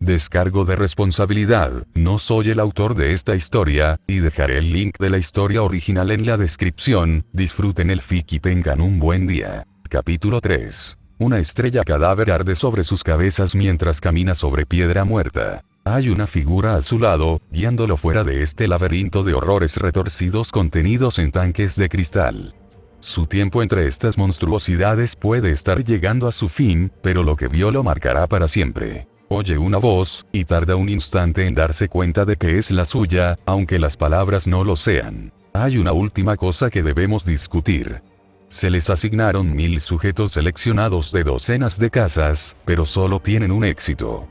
Descargo de responsabilidad, no soy el autor de esta historia, y dejaré el link de la historia original en la descripción. Disfruten el fic y tengan un buen día. Capítulo 3. Una estrella cadáver arde sobre sus cabezas mientras camina sobre piedra muerta. Hay una figura a su lado, guiándolo fuera de este laberinto de horrores retorcidos contenidos en tanques de cristal. Su tiempo entre estas monstruosidades puede estar llegando a su fin, pero lo que vio lo marcará para siempre. Oye una voz, y tarda un instante en darse cuenta de que es la suya, aunque las palabras no lo sean. Hay una última cosa que debemos discutir. Se les asignaron 1000 sujetos seleccionados de docenas de casas, pero solo tienen un éxito.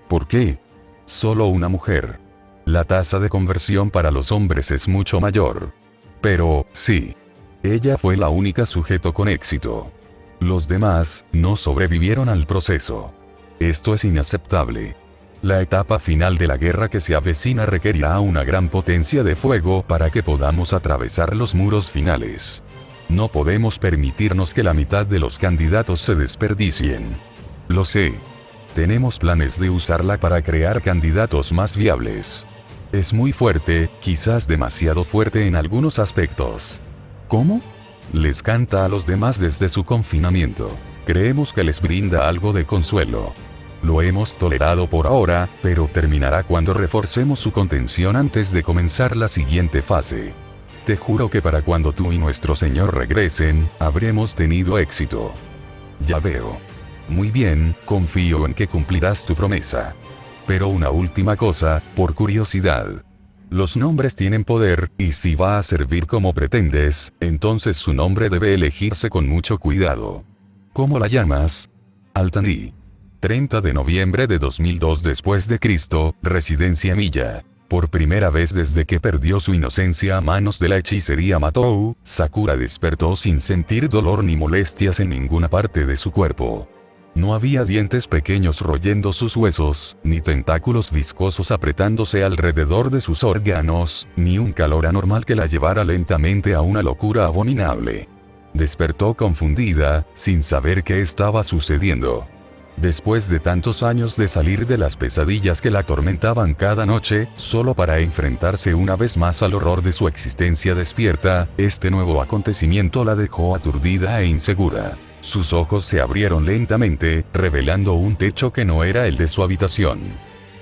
¿Por qué? Solo una mujer. La tasa de conversión para los hombres es mucho mayor. Pero, sí. Ella fue la única sujeto con éxito. Los demás, no sobrevivieron al proceso. Esto es inaceptable. La etapa final de la guerra que se avecina requerirá una gran potencia de fuego para que podamos atravesar los muros finales. No podemos permitirnos que la mitad de los candidatos se desperdicien. Lo sé. Tenemos planes de usarla para crear candidatos más viables. Es muy fuerte, quizás demasiado fuerte en algunos aspectos. ¿Cómo? Les canta a los demás desde su confinamiento. Creemos que les brinda algo de consuelo. Lo hemos tolerado por ahora, pero terminará cuando reforcemos su contención antes de comenzar la siguiente fase. Te juro que para cuando tú y nuestro Señor regresen, habremos tenido éxito. Ya veo. Muy bien, confío en que cumplirás tu promesa. Pero una última cosa, por curiosidad. Los nombres tienen poder, y si va a servir como pretendes, entonces su nombre debe elegirse con mucho cuidado. ¿Cómo la llamas? Altani. 30 de noviembre de 2002 después de Cristo, residencia Milla. Por primera vez desde que perdió su inocencia a manos de la hechicería Matou, Sakura despertó sin sentir dolor ni molestias en ninguna parte de su cuerpo. No había dientes pequeños royendo sus huesos, ni tentáculos viscosos apretándose alrededor de sus órganos, ni un calor anormal que la llevara lentamente a una locura abominable. Despertó confundida, sin saber qué estaba sucediendo. Después de tantos años de salir de las pesadillas que la atormentaban cada noche, solo para enfrentarse una vez más al horror de su existencia despierta, este nuevo acontecimiento la dejó aturdida e insegura. Sus ojos se abrieron lentamente, revelando un techo que no era el de su habitación.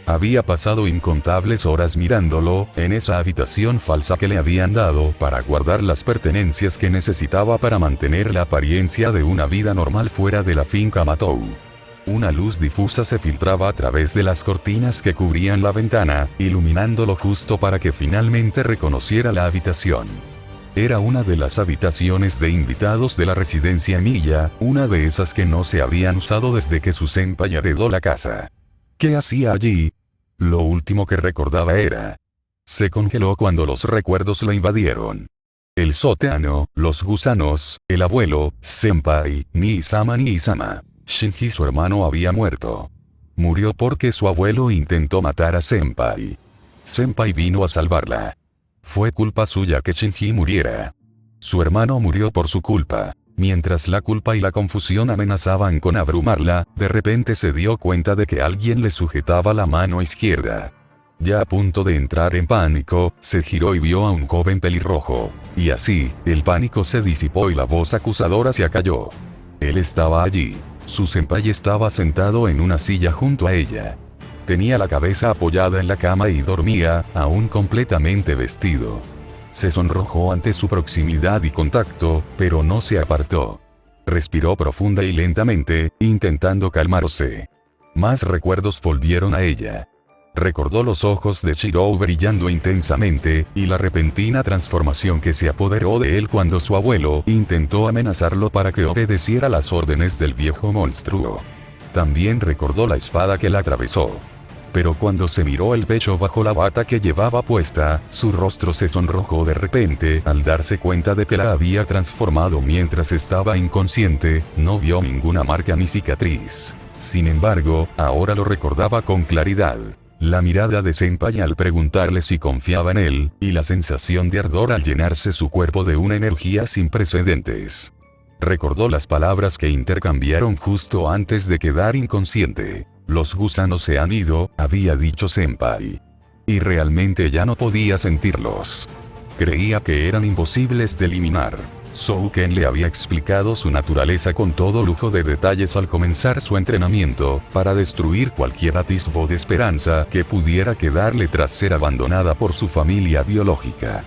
Había pasado incontables horas mirándolo, en esa habitación falsa que le habían dado para guardar las pertenencias que necesitaba para mantener la apariencia de una vida normal fuera de la finca Matou. Una luz difusa se filtraba a través de las cortinas que cubrían la ventana, iluminándolo justo para que finalmente reconociera la habitación. Era una de las habitaciones de invitados de la residencia Milla, una de esas que no se habían usado desde que su senpai heredó la casa. ¿Qué hacía allí? Lo último que recordaba era. Se congeló cuando los recuerdos la invadieron. El sótano, los gusanos, el abuelo, senpai, ni-sama. Shinji, su hermano, había muerto. Murió porque su abuelo intentó matar a senpai. Senpai vino a salvarla. Fue culpa suya que Shinji muriera. Su hermano murió por su culpa. Mientras la culpa y la confusión amenazaban con abrumarla, de repente se dio cuenta de que alguien le sujetaba la mano izquierda. Ya a punto de entrar en pánico, se giró y vio a un joven pelirrojo. Y así, el pánico se disipó y la voz acusadora se acalló. Él estaba allí. Su senpai estaba sentado en una silla junto a ella. Tenía la cabeza apoyada en la cama y dormía, aún completamente vestido. Se sonrojó ante su proximidad y contacto, pero no se apartó. Respiró profunda y lentamente, intentando calmarse. Más recuerdos volvieron a ella. Recordó los ojos de Shirou brillando intensamente, y la repentina transformación que se apoderó de él cuando su abuelo intentó amenazarlo para que obedeciera las órdenes del viejo monstruo. También recordó la espada que la atravesó. Pero cuando se miró el pecho bajo la bata que llevaba puesta, su rostro se sonrojó de repente al darse cuenta de que la había transformado mientras estaba inconsciente. No vio ninguna marca ni cicatriz. Sin embargo, ahora lo recordaba con claridad. La mirada de senpai al preguntarle si confiaba en él, y la sensación de ardor al llenarse su cuerpo de una energía sin precedentes. Recordó las palabras que intercambiaron justo antes de quedar inconsciente. Los gusanos se han ido, había dicho Senpai. Y realmente ya no podía sentirlos. Creía que eran imposibles de eliminar. Souken le había explicado su naturaleza con todo lujo de detalles al comenzar su entrenamiento, para destruir cualquier atisbo de esperanza que pudiera quedarle tras ser abandonada por su familia biológica.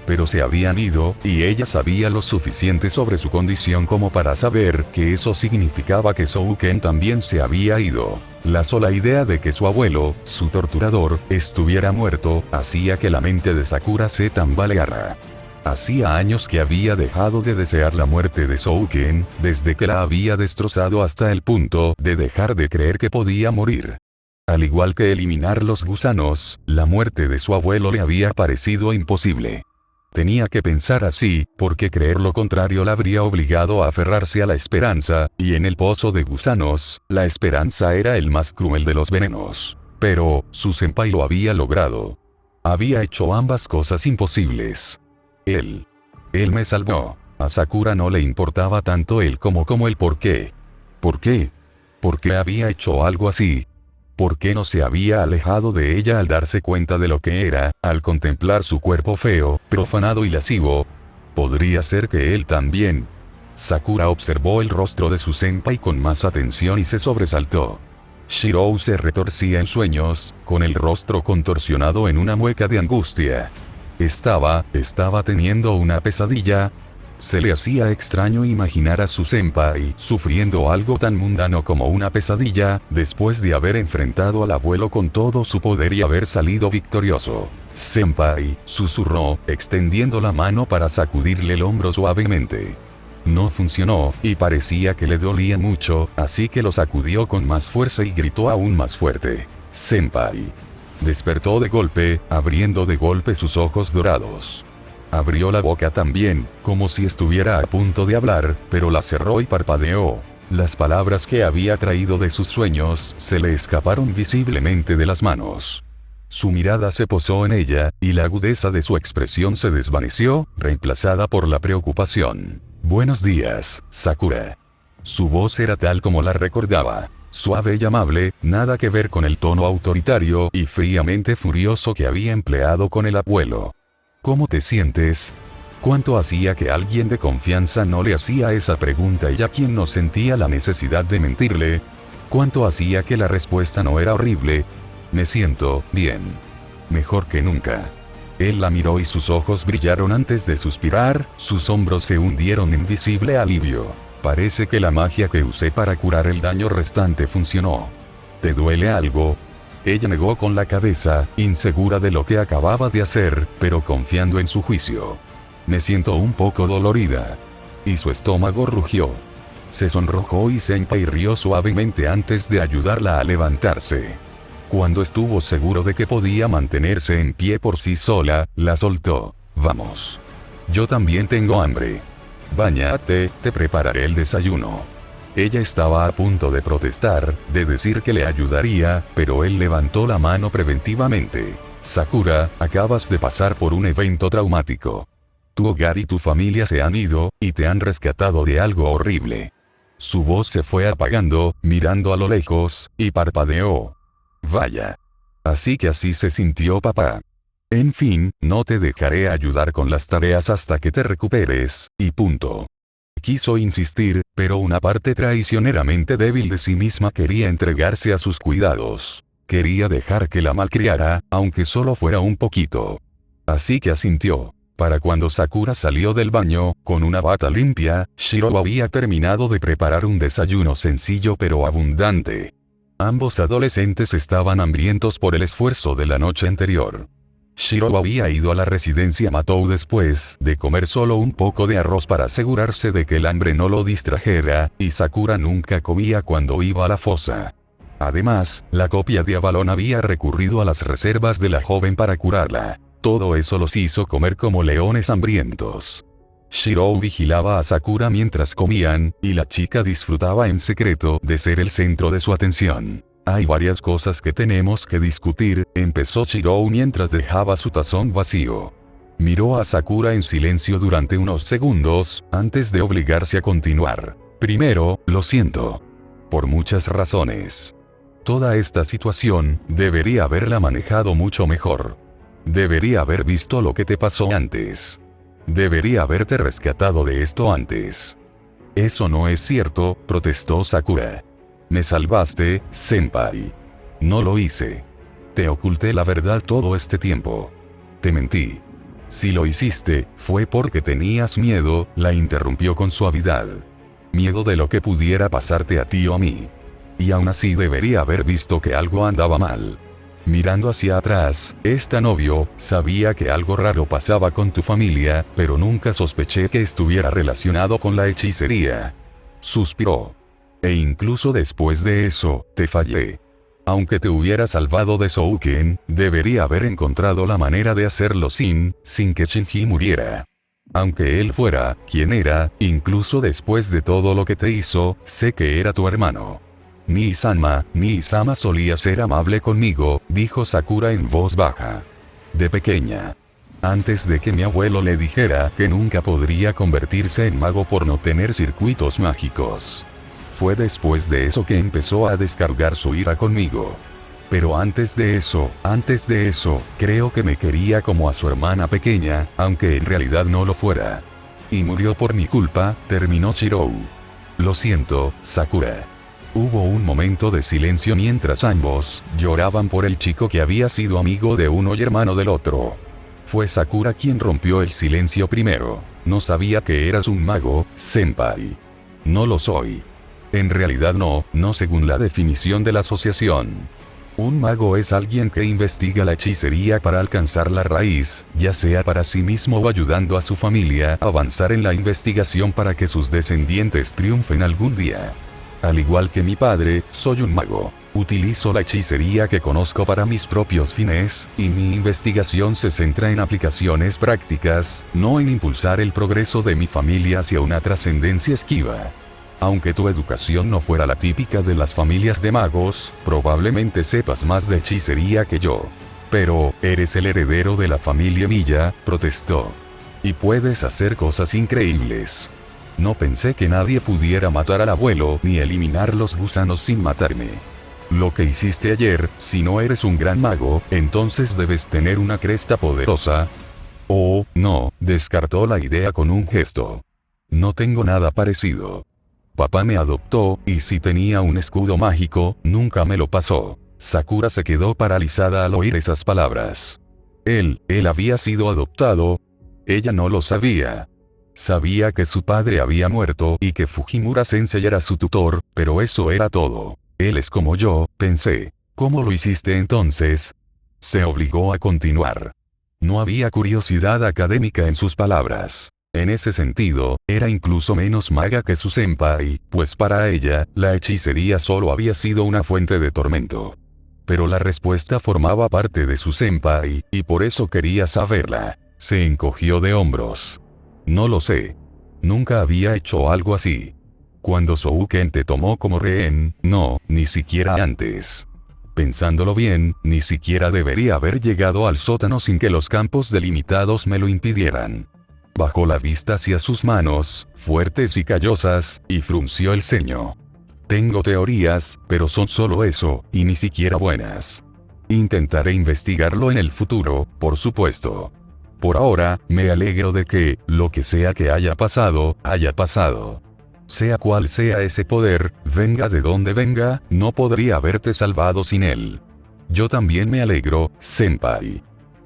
Pero se habían ido, y ella sabía lo suficiente sobre su condición como para saber que eso significaba que Souken también se había ido. La sola idea de que su abuelo, su torturador, estuviera muerto, hacía que la mente de Sakura se tambaleara. Hacía años que había dejado de desear la muerte de Souken, desde que la había destrozado hasta el punto de dejar de creer que podía morir. Al igual que eliminar los gusanos, la muerte de su abuelo le había parecido imposible. Tenía que pensar así, porque creer lo contrario la habría obligado a aferrarse a la esperanza, y en el pozo de gusanos, la esperanza era el más cruel de los venenos. Pero, su senpai lo había logrado. Había hecho ambas cosas imposibles. Él me salvó. A Sakura no le importaba tanto él como el por qué. ¿Por qué? ¿Por qué había hecho algo así? ¿Por qué no se había alejado de ella al darse cuenta de lo que era, al contemplar su cuerpo feo, profanado y lascivo? Podría ser que él también. Sakura observó el rostro de su senpai con más atención y se sobresaltó. Shirou se retorcía en sueños, con el rostro contorsionado en una mueca de angustia. Estaba teniendo una pesadilla. Se le hacía extraño imaginar a su senpai sufriendo algo tan mundano como una pesadilla, después de haber enfrentado al abuelo con todo su poder y haber salido victorioso. Senpai, susurró, extendiendo la mano para sacudirle el hombro suavemente. No funcionó, y parecía que le dolía mucho, así que lo sacudió con más fuerza y gritó aún más fuerte. Senpai. Despertó de golpe, abriendo de golpe sus ojos dorados. Abrió la boca también, como si estuviera a punto de hablar, pero la cerró y parpadeó. Las palabras que había traído de sus sueños se le escaparon visiblemente de las manos. Su mirada se posó en ella, y la agudeza de su expresión se desvaneció, reemplazada por la preocupación. Buenos días, Sakura. Su voz era tal como la recordaba. Suave y amable, nada que ver con el tono autoritario y fríamente furioso que había empleado con el abuelo. ¿Cómo te sientes? ¿Cuánto hacía que alguien de confianza no le hacía esa pregunta y a quien no sentía la necesidad de mentirle? ¿Cuánto hacía que la respuesta no era horrible? Me siento bien. Mejor que nunca. Él la miró y sus ojos brillaron antes de suspirar, sus hombros se hundieron en visible alivio. Parece que la magia que usé para curar el daño restante funcionó. ¿Te duele algo? Ella negó con la cabeza, insegura de lo que acababa de hacer, pero confiando en su juicio. Me siento un poco dolorida. Y su estómago rugió. Se sonrojó y Senpai rió suavemente antes de ayudarla a levantarse. Cuando estuvo seguro de que podía mantenerse en pie por sí sola, la soltó. Vamos. Yo también tengo hambre. Báñate, te prepararé el desayuno. Ella estaba a punto de protestar, de decir que le ayudaría, pero él levantó la mano preventivamente. Sakura, acabas de pasar por un evento traumático. Tu hogar y tu familia se han ido, y te han rescatado de algo horrible. Su voz se fue apagando, mirando a lo lejos, y parpadeó. Vaya. Así que así se sintió papá. En fin, no te dejaré ayudar con las tareas hasta que te recuperes, y punto. Quiso insistir, pero una parte traicioneramente débil de sí misma quería entregarse a sus cuidados. Quería dejar que la malcriara, aunque solo fuera un poquito. Así que asintió. Para cuando Sakura salió del baño, con una bata limpia, Shirou había terminado de preparar un desayuno sencillo pero abundante. Ambos adolescentes estaban hambrientos por el esfuerzo de la noche anterior. Shirou había ido a la residencia Matou después de comer solo un poco de arroz para asegurarse de que el hambre no lo distrajera, y Sakura nunca comía cuando iba a la fosa. Además, la copia de Avalon había recurrido a las reservas de la joven para curarla. Todo eso los hizo comer como leones hambrientos. Shirou vigilaba a Sakura mientras comían, y la chica disfrutaba en secreto de ser el centro de su atención. Hay varias cosas que tenemos que discutir, empezó Shirou mientras dejaba su tazón vacío. Miró a Sakura en silencio durante unos segundos, antes de obligarse a continuar. Primero, lo siento. Por muchas razones. Toda esta situación, debería haberla manejado mucho mejor. Debería haber visto lo que te pasó antes. Debería haberte rescatado de esto antes. Eso no es cierto, protestó Sakura. Me salvaste, senpai. No lo hice. Te oculté la verdad todo este tiempo. Te mentí. Si lo hiciste, fue porque tenías miedo, la interrumpió con suavidad. Miedo de lo que pudiera pasarte a ti o a mí. Y aún así debería haber visto que algo andaba mal. Mirando hacia atrás, esta novio, sabía que algo raro pasaba con tu familia, pero nunca sospeché que estuviera relacionado con la hechicería. Suspiró. E incluso después de eso, te fallé. Aunque te hubiera salvado de Souken, debería haber encontrado la manera de hacerlo sin que Shinji muriera. Aunque él fuera quien era, incluso después de todo lo que te hizo, sé que era tu hermano. Nii-sama solía ser amable conmigo, dijo Sakura en voz baja. De pequeña. Antes de que mi abuelo le dijera que nunca podría convertirse en mago por no tener circuitos mágicos. Fue después de eso que empezó a descargar su ira conmigo. Pero antes de eso, creo que me quería como a su hermana pequeña, aunque en realidad no lo fuera. Y murió por mi culpa, terminó Shirou. Lo siento, Sakura. Hubo un momento de silencio mientras ambos lloraban por el chico que había sido amigo de uno y hermano del otro. Fue Sakura quien rompió el silencio primero. No sabía que eras un mago, senpai. No lo soy. En realidad no según la definición de la asociación. Un mago es alguien que investiga la hechicería para alcanzar la raíz, ya sea para sí mismo o ayudando a su familia a avanzar en la investigación para que sus descendientes triunfen algún día. Al igual que mi padre, soy un mago. Utilizo la hechicería que conozco para mis propios fines, y mi investigación se centra en aplicaciones prácticas, no en impulsar el progreso de mi familia hacia una trascendencia esquiva. Aunque tu educación no fuera la típica de las familias de magos, probablemente sepas más de hechicería que yo. Pero, eres el heredero de la familia Milla, protestó. Y puedes hacer cosas increíbles. No pensé que nadie pudiera matar al abuelo ni eliminar los gusanos sin matarme. Lo que hiciste ayer, si no eres un gran mago, entonces debes tener una cresta poderosa. Oh, no, descartó la idea con un gesto. No tengo nada parecido. Papá me adoptó, y si tenía un escudo mágico, nunca me lo pasó. Sakura se quedó paralizada al oír esas palabras. Él había sido adoptado. Ella no lo sabía. Sabía que su padre había muerto y que Fujimura Sensei era su tutor, pero eso era todo. Él es como yo, pensé. ¿Cómo lo hiciste entonces? Se obligó a continuar. No había curiosidad académica en sus palabras. En ese sentido, era incluso menos maga que su senpai, pues para ella, la hechicería solo había sido una fuente de tormento. Pero la respuesta formaba parte de su senpai, y por eso quería saberla. Se encogió de hombros. No lo sé. Nunca había hecho algo así. Cuando Souken te tomó como rehén, no, ni siquiera antes. Pensándolo bien, ni siquiera debería haber llegado al sótano sin que los campos delimitados me lo impidieran. Bajó la vista hacia sus manos, fuertes y callosas, y frunció el ceño. Tengo teorías, pero son solo eso, y ni siquiera buenas. Intentaré investigarlo en el futuro, por supuesto. Por ahora, me alegro de que, lo que sea que haya pasado, haya pasado. Sea cual sea ese poder, venga de donde venga, no podría haberte salvado sin él. Yo también me alegro, senpai.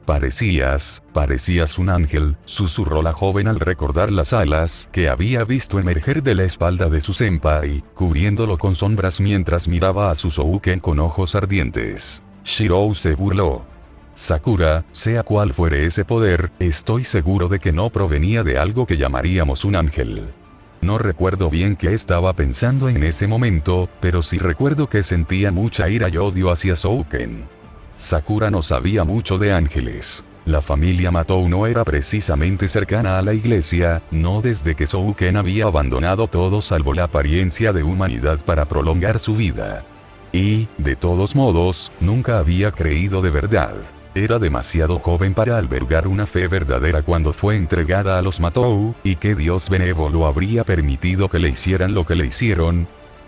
Parecías un ángel, susurró la joven al recordar las alas que había visto emerger de la espalda de su senpai, cubriéndolo con sombras mientras miraba a su Souken con ojos ardientes. Shirou se burló. Sakura, sea cual fuere ese poder, estoy seguro de que no provenía de algo que llamaríamos un ángel. No recuerdo bien qué estaba pensando en ese momento, pero sí recuerdo que sentía mucha ira y odio hacia Souken. Sakura no sabía mucho de ángeles. La familia Matou no era precisamente cercana a la iglesia, no desde que Souken había abandonado todo salvo la apariencia de humanidad para prolongar su vida. Y, de todos modos, nunca había creído de verdad. Era demasiado joven para albergar una fe verdadera cuando fue entregada a los Matou, y que Dios benévolo habría permitido que le hicieran lo que le hicieron.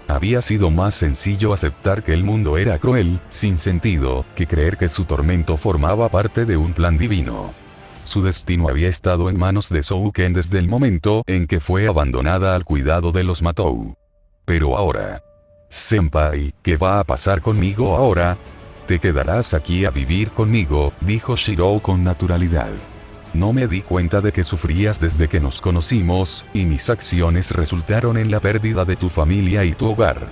Había sido más sencillo aceptar que el mundo era cruel, sin sentido, que creer que su tormento formaba parte de un plan divino. Su destino había estado en manos de Souken desde el momento en que fue abandonada al cuidado de los Matou. Pero ahora... Senpai, ¿qué va a pasar conmigo ahora? Te quedarás aquí a vivir conmigo, dijo Shirou con naturalidad. No me di cuenta de que sufrías desde que nos conocimos, y mis acciones resultaron en la pérdida de tu familia y tu hogar.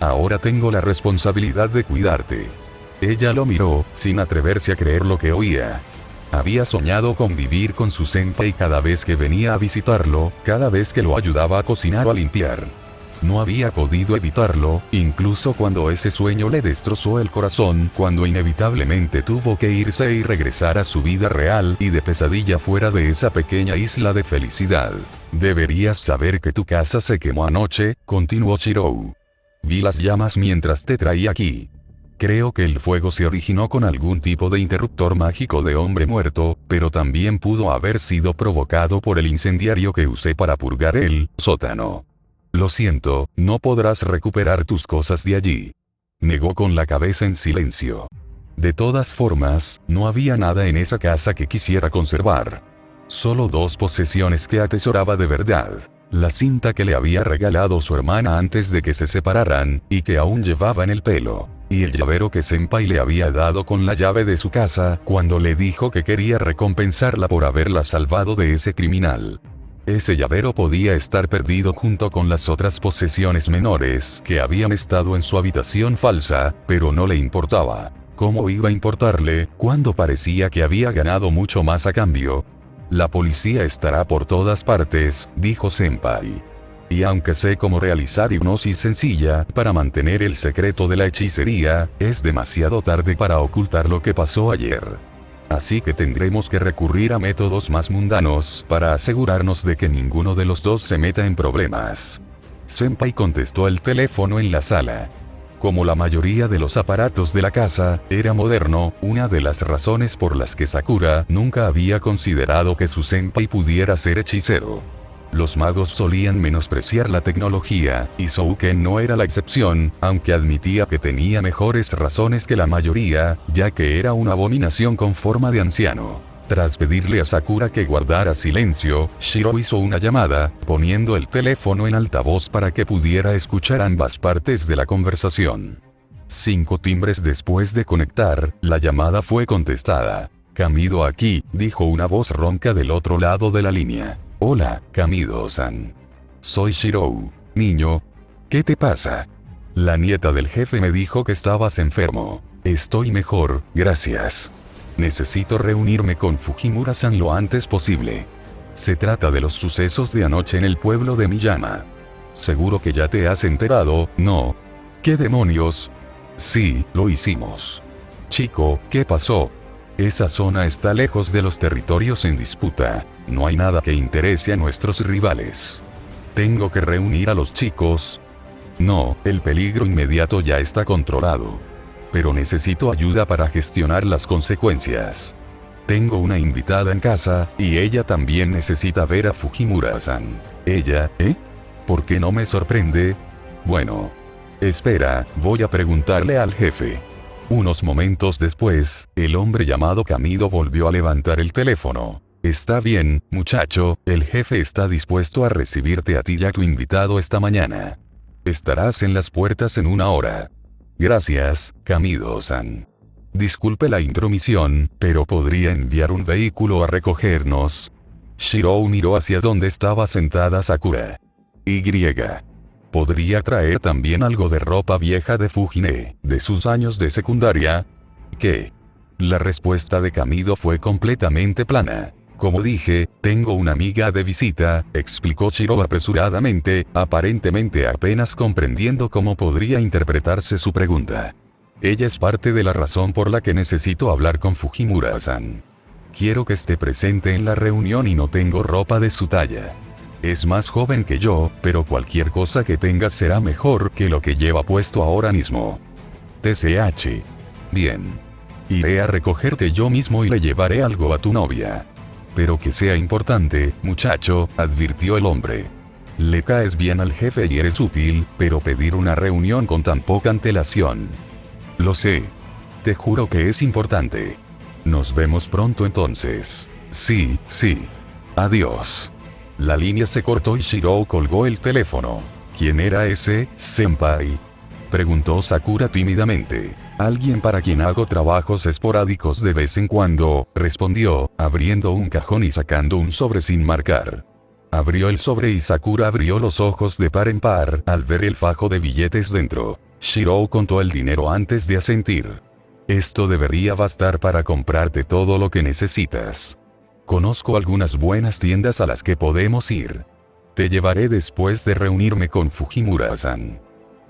Ahora tengo la responsabilidad de cuidarte. Ella lo miró, sin atreverse a creer lo que oía. Había soñado con vivir con su senpai cada vez que venía a visitarlo, cada vez que lo ayudaba a cocinar o a limpiar. No había podido evitarlo, incluso cuando ese sueño le destrozó el corazón, cuando inevitablemente tuvo que irse y regresar a su vida real y de pesadilla fuera de esa pequeña isla de felicidad. Deberías saber que tu casa se quemó anoche, continuó Shirou. Vi las llamas mientras te traía aquí. Creo que el fuego se originó con algún tipo de interruptor mágico de hombre muerto, pero también pudo haber sido provocado por el incendiario que usé para purgar el sótano. Lo siento, no podrás recuperar tus cosas de allí. Negó con la cabeza en silencio. De todas formas, no había nada en esa casa que quisiera conservar. Solo dos posesiones que atesoraba de verdad. La cinta que le había regalado su hermana antes de que se separaran, y que aún llevaba en el pelo. Y el llavero que Senpai le había dado con la llave de su casa, cuando le dijo que quería recompensarla por haberla salvado de ese criminal. Ese llavero podía estar perdido junto con las otras posesiones menores que habían estado en su habitación falsa, pero no le importaba. ¿Cómo iba a importarle, cuando parecía que había ganado mucho más a cambio? La policía estará por todas partes, dijo Senpai. Y aunque sé cómo realizar hipnosis sencilla para mantener el secreto de la hechicería, es demasiado tarde para ocultar lo que pasó ayer. Así que tendremos que recurrir a métodos más mundanos para asegurarnos de que ninguno de los dos se meta en problemas. Senpai contestó el teléfono en la sala. Como la mayoría de los aparatos de la casa, era moderno, una de las razones por las que Sakura nunca había considerado que su senpai pudiera ser hechicero. Los magos solían menospreciar la tecnología, y Souken no era la excepción, aunque admitía que tenía mejores razones que la mayoría, ya que era una abominación con forma de anciano. Tras pedirle a Sakura que guardara silencio, Shirou hizo una llamada, poniendo el teléfono en altavoz para que pudiera escuchar ambas partes de la conversación. 5 timbres después de conectar, la llamada fue contestada. Kamido aquí, dijo una voz ronca del otro lado de la línea. Hola, Kamido-san. Soy Shirou. Niño. ¿Qué te pasa? La nieta del jefe me dijo que estabas enfermo. Estoy mejor, gracias. Necesito reunirme con Fujimura-san lo antes posible. Se trata de los sucesos de anoche en el pueblo de Miyama. Seguro que ya te has enterado, ¿no? ¿Qué demonios? Sí, lo hicimos. Chico, ¿qué pasó? Esa zona está lejos de los territorios en disputa. No hay nada que interese a nuestros rivales. ¿Tengo que reunir a los chicos? No, el peligro inmediato ya está controlado. Pero necesito ayuda para gestionar las consecuencias. Tengo una invitada en casa, y ella también necesita ver a Fujimura-san. ¿Ella, ¿Por qué no me sorprende? Bueno. Espera, voy a preguntarle al jefe. Unos momentos después, el hombre llamado Kamido volvió a levantar el teléfono. Está bien, muchacho, el jefe está dispuesto a recibirte a ti y a tu invitado esta mañana. Estarás en las puertas en 1 hora. Gracias, Kamido-san. Disculpe la intromisión, pero ¿podría enviar un vehículo a recogernos? Shirou miró hacia donde estaba sentada Sakura. ¿Podría traer también algo de ropa vieja de Fujine, de sus años de secundaria? ¿Qué? La respuesta de Kamido fue completamente plana. Como dije, tengo una amiga de visita, explicó Shirou apresuradamente, aparentemente apenas comprendiendo cómo podría interpretarse su pregunta. Ella es parte de la razón por la que necesito hablar con Fujimura-san. Quiero que esté presente en la reunión y no tengo ropa de su talla. Es más joven que yo, pero cualquier cosa que tenga será mejor que lo que lleva puesto ahora mismo. TCH. Bien. Iré a recogerte yo mismo y le llevaré algo a tu novia. Pero que sea importante, muchacho, advirtió el hombre. Le caes bien al jefe y eres útil, pero pedir una reunión con tan poca antelación. Lo sé. Te juro que es importante. Nos vemos pronto entonces. Sí, sí. Adiós. La línea se cortó y Shirou colgó el teléfono. ¿Quién era ese, senpai?, preguntó Sakura tímidamente. Alguien para quien hago trabajos esporádicos de vez en cuando, respondió, abriendo un cajón y sacando un sobre sin marcar. Abrió el sobre y Sakura abrió los ojos de par en par al ver el fajo de billetes dentro. Shirou contó el dinero antes de asentir. Esto debería bastar para comprarte todo lo que necesitas. Conozco algunas buenas tiendas a las que podemos ir. Te llevaré después de reunirme con Fujimura-san.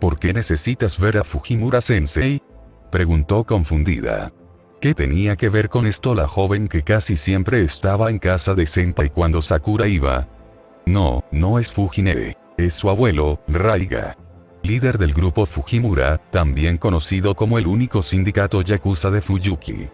¿Por qué necesitas ver a Fujimura-sensei?, preguntó confundida. ¿Qué tenía que ver con esto la joven que casi siempre estaba en casa de senpai cuando Sakura iba? No, no es Fujine. Es su abuelo, Raiga, líder del grupo Fujimura, también conocido como el único sindicato yakuza de Fuyuki.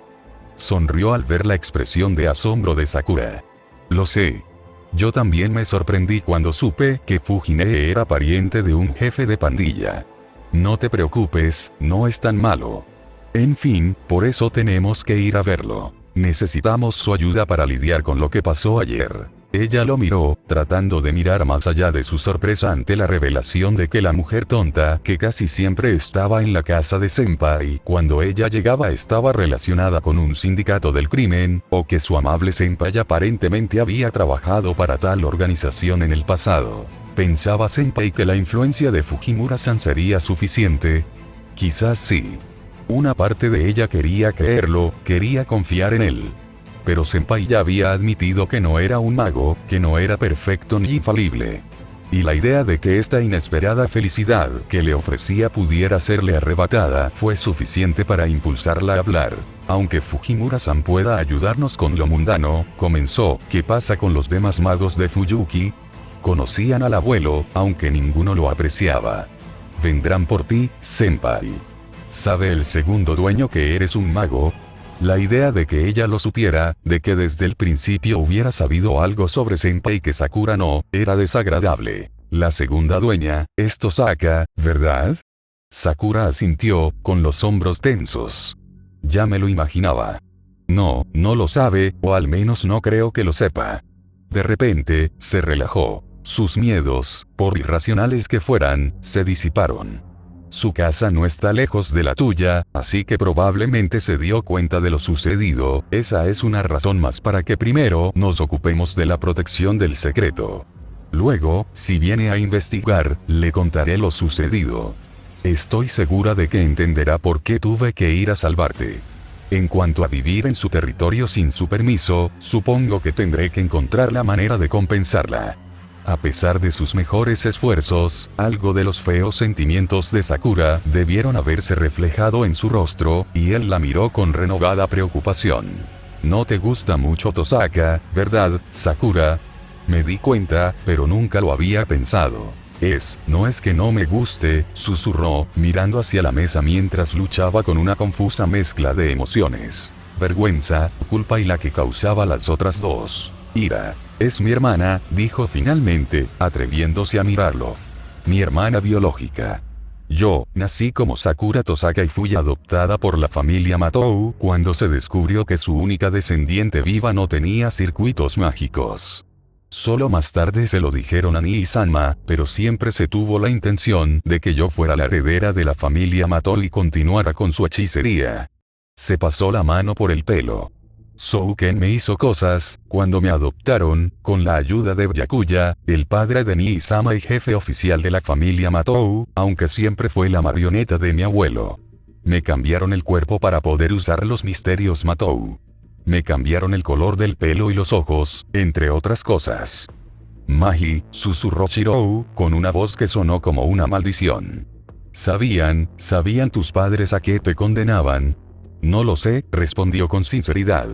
Sonrió al ver la expresión de asombro de Sakura. Lo sé. Yo también me sorprendí cuando supe que Fujine era pariente de un jefe de pandilla. No te preocupes, no es tan malo. En fin, por eso tenemos que ir a verlo. Necesitamos su ayuda para lidiar con lo que pasó ayer. Ella lo miró, tratando de mirar más allá de su sorpresa ante la revelación de que la mujer tonta que casi siempre estaba en la casa de senpai cuando ella llegaba estaba relacionada con un sindicato del crimen, o que su amable senpai aparentemente había trabajado para tal organización en el pasado. ¿Pensaba senpai que la influencia de Fujimura-san sería suficiente? Quizás sí. Una parte de ella quería creerlo, quería confiar en él. Pero senpai ya había admitido que no era un mago, que no era perfecto ni infalible. Y la idea de que esta inesperada felicidad que le ofrecía pudiera serle arrebatada fue suficiente para impulsarla a hablar. Aunque Fujimura-san pueda ayudarnos con lo mundano, comenzó. ¿Qué pasa con los demás magos de Fuyuki? Conocían al abuelo, aunque ninguno lo apreciaba. Vendrán por ti, senpai. ¿Sabe el segundo dueño que eres un mago? La idea de que ella lo supiera, de que desde el principio hubiera sabido algo sobre senpai que Sakura no, era desagradable. La segunda dueña, es Tosaka, ¿verdad? Sakura asintió, con los hombros tensos. Ya me lo imaginaba. No, no lo sabe, o al menos no creo que lo sepa. De repente, se relajó. Sus miedos, por irracionales que fueran, se disiparon. Su casa no está lejos de la tuya, así que probablemente se dio cuenta de lo sucedido. Esa es una razón más para que primero nos ocupemos de la protección del secreto. Luego, si viene a investigar, le contaré lo sucedido. Estoy segura de que entenderá por qué tuve que ir a salvarte. En cuanto a vivir en su territorio sin su permiso, supongo que tendré que encontrar la manera de compensarla. A pesar de sus mejores esfuerzos, algo de los feos sentimientos de Sakura debieron haberse reflejado en su rostro, y él la miró con renovada preocupación. No te gusta mucho Tosaka, ¿verdad, Sakura? Me di cuenta, pero nunca lo había pensado. No es que no me guste, susurró, mirando hacia la mesa mientras luchaba con una confusa mezcla de emociones. Vergüenza, culpa y la que causaba las otras dos. Ira. Es mi hermana, dijo finalmente, atreviéndose a mirarlo. Mi hermana biológica. Yo, nací como Sakura Tosaka y fui adoptada por la familia Matou cuando se descubrió que su única descendiente viva no tenía circuitos mágicos. Solo más tarde se lo dijeron a Nii-sama, pero siempre se tuvo la intención de que yo fuera la heredera de la familia Matou y continuara con su hechicería. Se pasó la mano por el pelo. Souken me hizo cosas, cuando me adoptaron, con la ayuda de Byakuya, el padre de Nii-sama y jefe oficial de la familia Matou, aunque siempre fue la marioneta de mi abuelo. Me cambiaron el cuerpo para poder usar los misterios Matou. Me cambiaron el color del pelo y los ojos, entre otras cosas. Magi, susurró Shirou, con una voz que sonó como una maldición. ¿Sabían tus padres a qué te condenaban? No lo sé, respondió con sinceridad.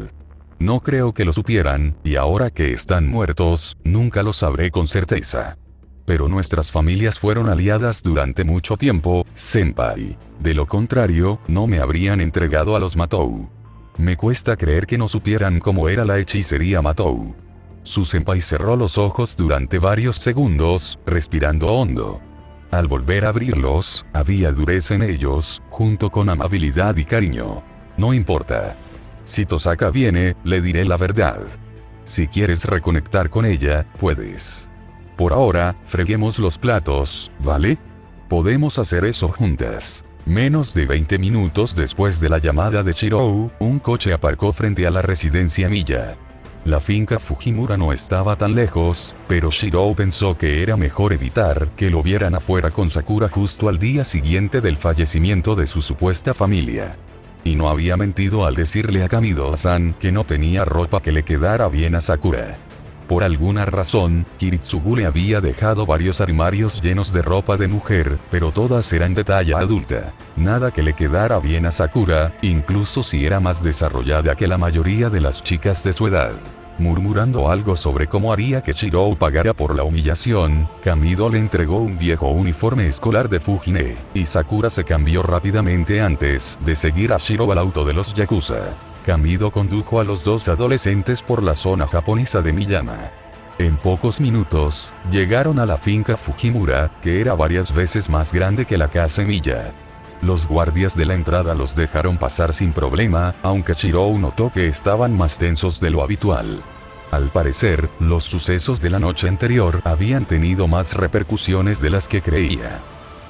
No creo que lo supieran, y ahora que están muertos, nunca lo sabré con certeza. Pero nuestras familias fueron aliadas durante mucho tiempo, senpai. De lo contrario, no me habrían entregado a los Matou. Me cuesta creer que no supieran cómo era la hechicería Matou. Su senpai cerró los ojos durante varios segundos, respirando hondo. Al volver a abrirlos, había dureza en ellos, junto con amabilidad y cariño. No importa. Si Tosaka viene, le diré la verdad. Si quieres reconectar con ella, puedes. Por ahora, freguemos los platos, ¿vale? Podemos hacer eso juntas. Menos de 20 minutos después de la llamada de Shirou, un coche aparcó frente a la residencia Miya. La finca Fujimura no estaba tan lejos, pero Shirou pensó que era mejor evitar que lo vieran afuera con Sakura justo al día siguiente del fallecimiento de su supuesta familia. Y no había mentido al decirle a Kamido-san que no tenía ropa que le quedara bien a Sakura. Por alguna razón, Kiritsugu le había dejado varios armarios llenos de ropa de mujer, pero todas eran de talla adulta. Nada que le quedara bien a Sakura, incluso si era más desarrollada que la mayoría de las chicas de su edad. Murmurando algo sobre cómo haría que Shirou pagara por la humillación, Kamido le entregó un viejo uniforme escolar de Fujine, y Sakura se cambió rápidamente antes de seguir a Shirou al auto de los Yakuza. Kamido condujo a los dos adolescentes por la zona japonesa de Miyama. En pocos minutos, llegaron a la finca Fujimura, que era varias veces más grande que la casa Miya. Los guardias de la entrada los dejaron pasar sin problema, aunque Shirou notó que estaban más tensos de lo habitual. Al parecer, los sucesos de la noche anterior habían tenido más repercusiones de las que creía.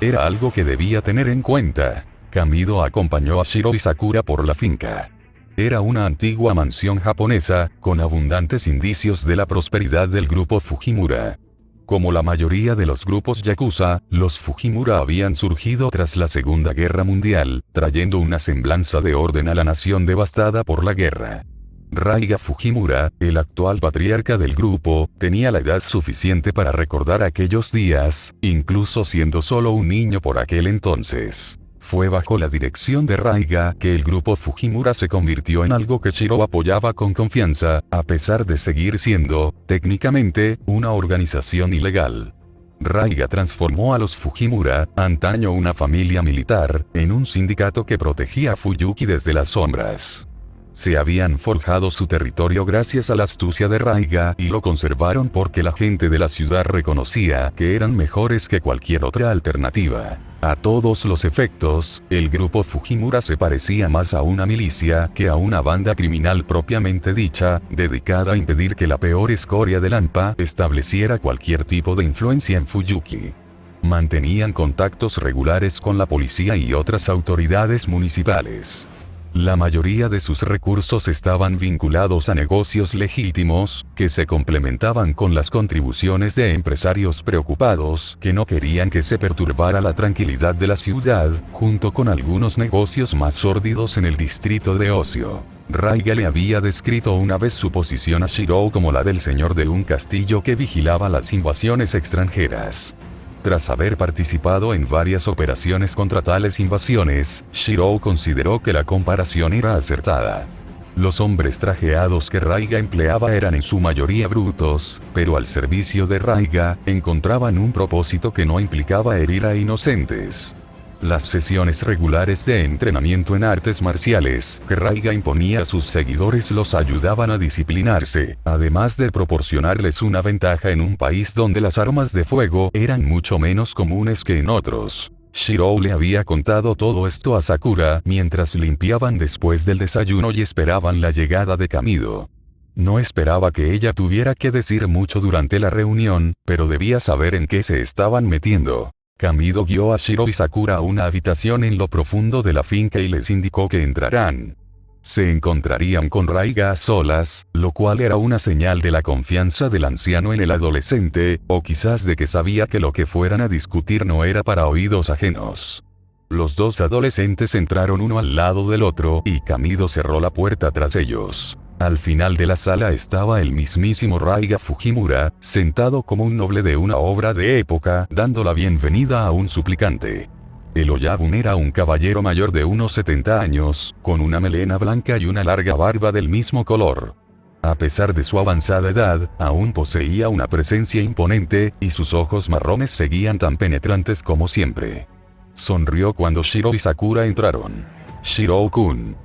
Era algo que debía tener en cuenta. Kamido acompañó a Shirou y Sakura por la finca. Era una antigua mansión japonesa, con abundantes indicios de la prosperidad del grupo Fujimura. Como la mayoría de los grupos Yakuza, los Fujimura habían surgido tras la Segunda Guerra Mundial, trayendo una semblanza de orden a la nación devastada por la guerra. Raiga Fujimura, el actual patriarca del grupo, tenía la edad suficiente para recordar aquellos días, incluso siendo solo un niño por aquel entonces. Fue bajo la dirección de Raiga que el grupo Fujimura se convirtió en algo que Shirou apoyaba con confianza, a pesar de seguir siendo, técnicamente, una organización ilegal. Raiga transformó a los Fujimura, antaño una familia militar, en un sindicato que protegía a Fuyuki desde las sombras. Se habían forjado su territorio gracias a la astucia de Raiga y lo conservaron porque la gente de la ciudad reconocía que eran mejores que cualquier otra alternativa. A todos los efectos, el grupo Fujimura se parecía más a una milicia que a una banda criminal propiamente dicha, dedicada a impedir que la peor escoria del ANPA estableciera cualquier tipo de influencia en Fuyuki. Mantenían contactos regulares con la policía y otras autoridades municipales. La mayoría de sus recursos estaban vinculados a negocios legítimos, que se complementaban con las contribuciones de empresarios preocupados que no querían que se perturbara la tranquilidad de la ciudad, junto con algunos negocios más sórdidos en el distrito de ocio. Raiga le había descrito una vez su posición a Shirou como la del señor de un castillo que vigilaba las invasiones extranjeras. Tras haber participado en varias operaciones contra tales invasiones, Shirou consideró que la comparación era acertada. Los hombres trajeados que Raiga empleaba eran en su mayoría brutos, pero al servicio de Raiga, encontraban un propósito que no implicaba herir a inocentes. Las sesiones regulares de entrenamiento en artes marciales que Raiga imponía a sus seguidores los ayudaban a disciplinarse, además de proporcionarles una ventaja en un país donde las armas de fuego eran mucho menos comunes que en otros. Shirou le había contado todo esto a Sakura mientras limpiaban después del desayuno y esperaban la llegada de Kamido. No esperaba que ella tuviera que decir mucho durante la reunión, pero debía saber en qué se estaban metiendo. Kamido guió a Shirou y Sakura a una habitación en lo profundo de la finca y les indicó que entrarán. Se encontrarían con Raiga a solas, lo cual era una señal de la confianza del anciano en el adolescente, o quizás de que sabía que lo que fueran a discutir no era para oídos ajenos. Los dos adolescentes entraron uno al lado del otro y Kamido cerró la puerta tras ellos. Al final de la sala estaba el mismísimo Raiga Fujimura, sentado como un noble de una obra de época, dando la bienvenida a un suplicante. El Oyabun era un caballero mayor de unos 70 años, con una melena blanca y una larga barba del mismo color. A pesar de su avanzada edad, aún poseía una presencia imponente, y sus ojos marrones seguían tan penetrantes como siempre. Sonrió cuando Shirou y Sakura entraron. Shirou-kun.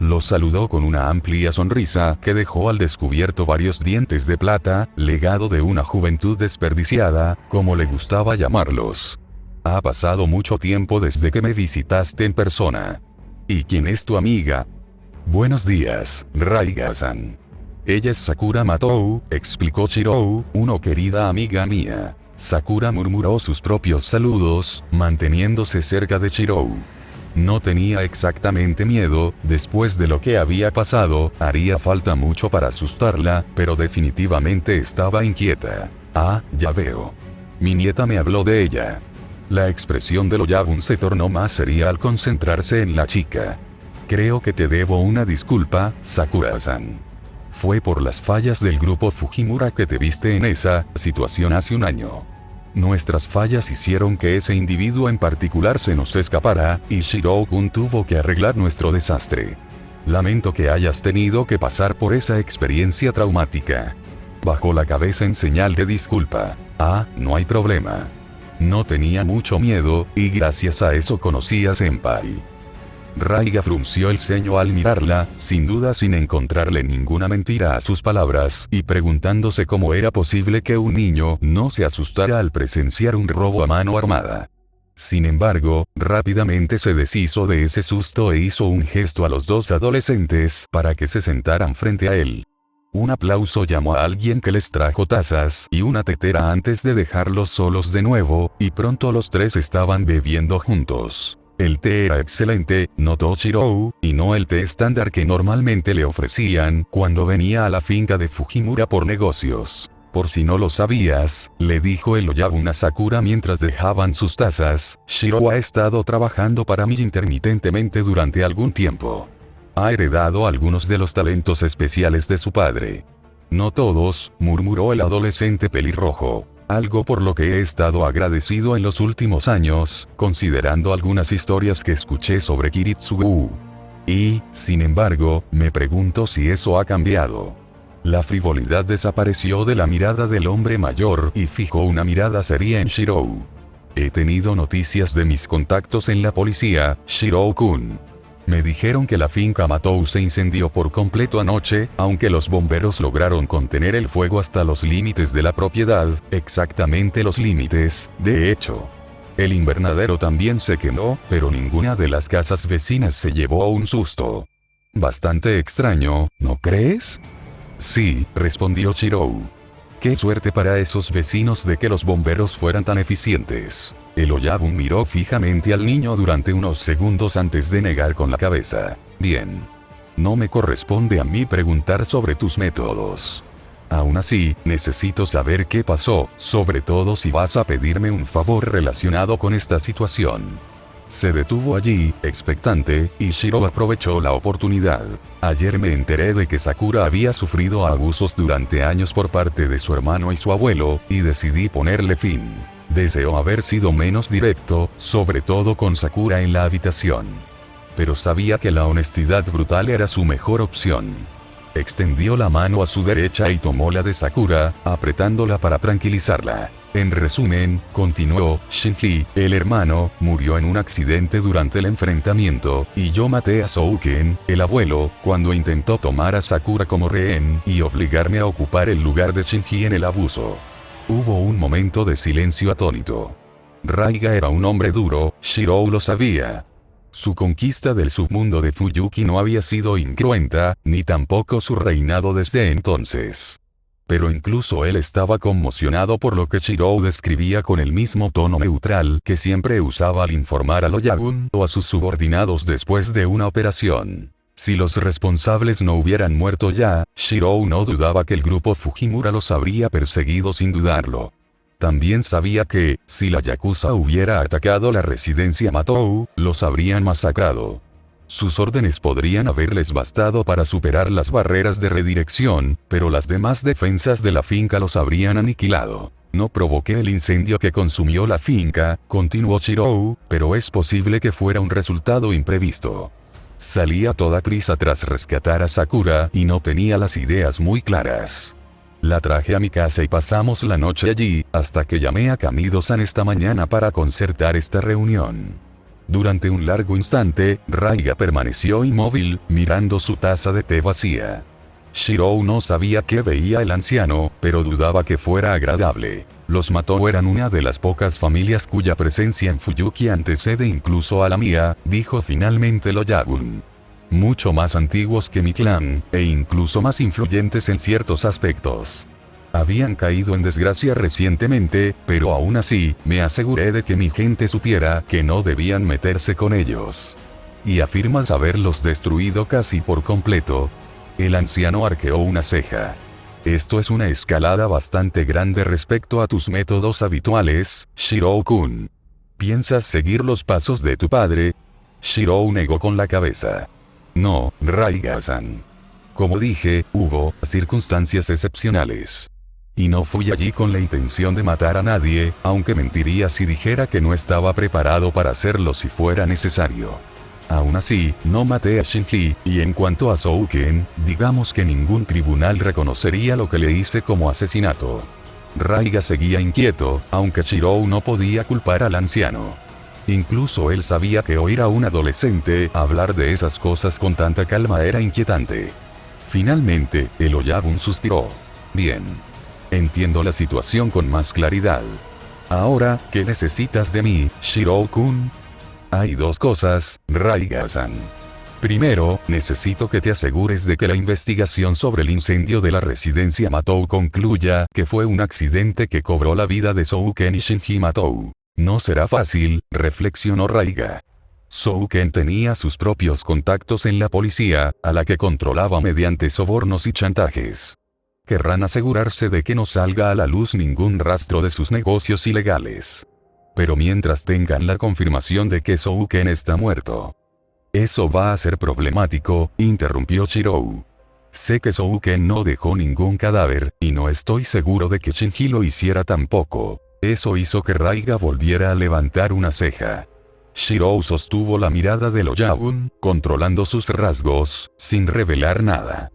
Lo saludó con una amplia sonrisa que dejó al descubierto varios dientes de plata, legado de una juventud desperdiciada, como le gustaba llamarlos. Ha pasado mucho tiempo desde que me visitaste en persona. ¿Y quién es tu amiga? Buenos días, Raiga-san. Ella es Sakura Matou, explicó Shirou, una querida amiga mía. Sakura murmuró sus propios saludos, manteniéndose cerca de Shirou. No tenía exactamente miedo, después de lo que había pasado, haría falta mucho para asustarla, pero definitivamente estaba inquieta. Ah, ya veo. Mi nieta me habló de ella. La expresión de Oyabun se tornó más seria al concentrarse en la chica. Creo que te debo una disculpa, Sakura-san. Fue por las fallas del grupo Fujimura que te viste en esa situación hace un año. Nuestras fallas hicieron que ese individuo en particular se nos escapara, y Shirou-kun tuvo que arreglar nuestro desastre. Lamento que hayas tenido que pasar por esa experiencia traumática. Bajó la cabeza en señal de disculpa. Ah, no hay problema. No tenía mucho miedo, y gracias a eso conocí a Senpai. Raiga frunció el ceño al mirarla, sin duda sin encontrarle ninguna mentira a sus palabras, y preguntándose cómo era posible que un niño no se asustara al presenciar un robo a mano armada. Sin embargo, rápidamente se deshizo de ese susto e hizo un gesto a los dos adolescentes para que se sentaran frente a él. Un aplauso llamó a alguien que les trajo tazas y una tetera antes de dejarlos solos de nuevo, y pronto los tres estaban bebiendo juntos. El té era excelente, notó Shirou, y no el té estándar que normalmente le ofrecían cuando venía a la finca de Fujimura por negocios. Por si no lo sabías, le dijo el Oyabun a Sakura mientras dejaban sus tazas, Shirou ha estado trabajando para mí intermitentemente durante algún tiempo. Ha heredado algunos de los talentos especiales de su padre. No todos, murmuró el adolescente pelirrojo. Algo por lo que he estado agradecido en los últimos años, considerando algunas historias que escuché sobre Kiritsugu. Y, sin embargo, me pregunto si eso ha cambiado. La frivolidad desapareció de la mirada del hombre mayor y fijó una mirada seria en Shirou. He tenido noticias de mis contactos en la policía, Shirou-kun. Me dijeron que la finca Matou se incendió por completo anoche, aunque los bomberos lograron contener el fuego hasta los límites de la propiedad, exactamente los límites, de hecho. El invernadero también se quemó, pero ninguna de las casas vecinas se llevó un susto. Bastante extraño, ¿no crees? Sí, respondió Shirou. Qué suerte para esos vecinos de que los bomberos fueran tan eficientes. El Oyabun miró fijamente al niño durante unos segundos antes de negar con la cabeza. Bien. No me corresponde a mí preguntar sobre tus métodos. Aún así, necesito saber qué pasó, sobre todo si vas a pedirme un favor relacionado con esta situación. Se detuvo allí, expectante, y Shirou aprovechó la oportunidad. Ayer me enteré de que Sakura había sufrido abusos durante años por parte de su hermano y su abuelo, y decidí ponerle fin. Deseo haber sido menos directo, sobre todo con Sakura en la habitación. Pero sabía que la honestidad brutal era su mejor opción. Extendió la mano a su derecha y tomó la de Sakura, apretándola para tranquilizarla. En resumen, continuó, Shinji, el hermano, murió en un accidente durante el enfrentamiento, y yo maté a Souken, el abuelo, cuando intentó tomar a Sakura como rehén y obligarme a ocupar el lugar de Shinji en el abuso. Hubo un momento de silencio atónito. Raiga era un hombre duro, Shirou lo sabía. Su conquista del submundo de Fuyuki no había sido incruenta, ni tampoco su reinado desde entonces. Pero incluso él estaba conmocionado por lo que Shirou describía con el mismo tono neutral que siempre usaba al informar al Oyabun o a sus subordinados después de una operación. Si los responsables no hubieran muerto ya, Shirou no dudaba que el grupo Fujimura los habría perseguido sin dudarlo. También sabía que, si la Yakuza hubiera atacado la residencia Matou, los habrían masacrado. Sus órdenes podrían haberles bastado para superar las barreras de redirección, pero las demás defensas de la finca los habrían aniquilado. No provoqué el incendio que consumió la finca, continuó Shirou, pero es posible que fuera un resultado imprevisto. Salí a toda prisa tras rescatar a Sakura y no tenía las ideas muy claras. La traje a mi casa y pasamos la noche allí, hasta que llamé a Kamido-san esta mañana para concertar esta reunión. Durante un largo instante, Raiga permaneció inmóvil, mirando su taza de té vacía. Shirou no sabía qué veía el anciano, pero dudaba que fuera agradable. Los Matō eran una de las pocas familias cuya presencia en Fuyuki antecede incluso a la mía, dijo finalmente Lo Yagun. Mucho más antiguos que mi clan, e incluso más influyentes en ciertos aspectos. Habían caído en desgracia recientemente, pero aún así, me aseguré de que mi gente supiera que no debían meterse con ellos. ¿Y afirmas haberlos destruido casi por completo? El anciano arqueó una ceja. Esto es una escalada bastante grande respecto a tus métodos habituales, Shirou-kun. ¿Piensas seguir los pasos de tu padre? Shirou negó con la cabeza. No, Raiga-san. Como dije, hubo circunstancias excepcionales. Y no fui allí con la intención de matar a nadie, aunque mentiría si dijera que no estaba preparado para hacerlo si fuera necesario. Aún así, no maté a Shinji, y en cuanto a Souken, digamos que ningún tribunal reconocería lo que le hice como asesinato. Raiga seguía inquieto, aunque Shirou no podía culpar al anciano. Incluso él sabía que oír a un adolescente hablar de esas cosas con tanta calma era inquietante. Finalmente, el Oyabun suspiró. Bien. Entiendo la situación con más claridad. Ahora, ¿qué necesitas de mí, Shirou-kun? Hay dos cosas, Raiga-san. Primero, necesito que te asegures de que la investigación sobre el incendio de la residencia Matō concluya que fue un accidente que cobró la vida de Souken y Shinji Matō. No será fácil, reflexionó Raiga. Souken tenía sus propios contactos en la policía, a la que controlaba mediante sobornos y chantajes. Querrán asegurarse de que no salga a la luz ningún rastro de sus negocios ilegales. Pero mientras tengan la confirmación de que Souken está muerto. Eso va a ser problemático, interrumpió Shirou. Sé que Souken no dejó ningún cadáver, y no estoy seguro de que Shinji lo hiciera tampoco. Eso hizo que Raiga volviera a levantar una ceja. Shirou sostuvo la mirada de Lo Yagun, controlando sus rasgos, sin revelar nada.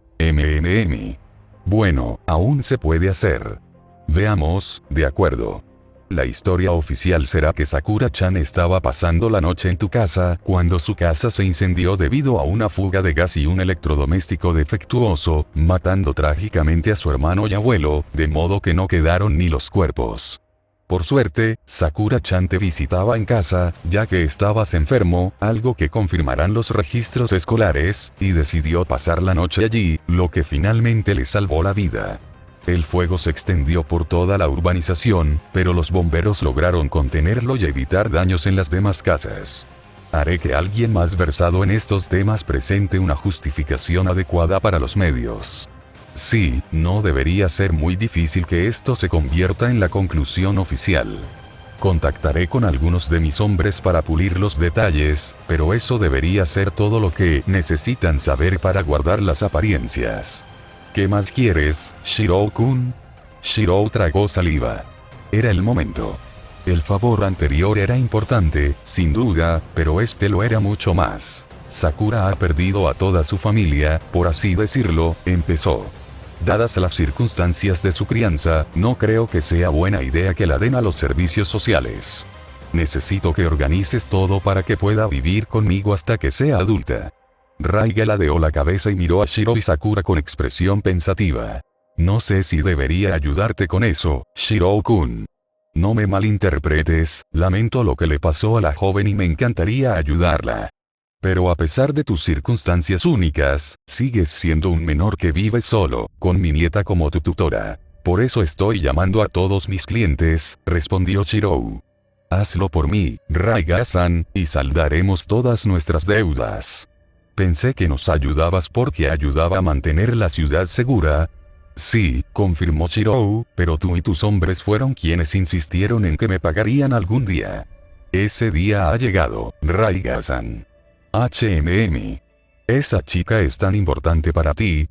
Bueno, aún se puede hacer. Veamos, de acuerdo. La historia oficial será que Sakura-chan estaba pasando la noche en tu casa cuando su casa se incendió debido a una fuga de gas y un electrodoméstico defectuoso, matando trágicamente a su hermano y abuelo, de modo que no quedaron ni los cuerpos. Por suerte, Sakura-chan te visitaba en casa, ya que estabas enfermo, algo que confirmarán los registros escolares, y decidió pasar la noche allí, lo que finalmente le salvó la vida. El fuego se extendió por toda la urbanización, pero los bomberos lograron contenerlo y evitar daños en las demás casas. Haré que alguien más versado en estos temas presente una justificación adecuada para los medios. Sí, no debería ser muy difícil que esto se convierta en la conclusión oficial. Contactaré con algunos de mis hombres para pulir los detalles, pero eso debería ser todo lo que necesitan saber para guardar las apariencias. ¿Qué más quieres, Shirou-kun? Shirou tragó saliva. Era el momento. El favor anterior era importante, sin duda, pero este lo era mucho más. Sakura ha perdido a toda su familia, por así decirlo, empezó. Dadas las circunstancias de su crianza, no creo que sea buena idea que la den a los servicios sociales. Necesito que organices todo para que pueda vivir conmigo hasta que sea adulta. Raiga ladeó la cabeza y miró a Shirou y Sakura con expresión pensativa. No sé si debería ayudarte con eso, Shirou-kun. No me malinterpretes, lamento lo que le pasó a la joven y me encantaría ayudarla. Pero a pesar de tus circunstancias únicas, sigues siendo un menor que vive solo, con mi nieta como tu tutora. Por eso estoy llamando a todos mis clientes, respondió Shirou. Hazlo por mí, Raiga-san, y saldaremos todas nuestras deudas. Pensé que nos ayudabas porque ayudaba a mantener la ciudad segura. Sí, confirmó Shirou, pero tú y tus hombres fueron quienes insistieron en que me pagarían algún día. Ese día ha llegado, Raiga-san. ¿Esa chica es tan importante para ti?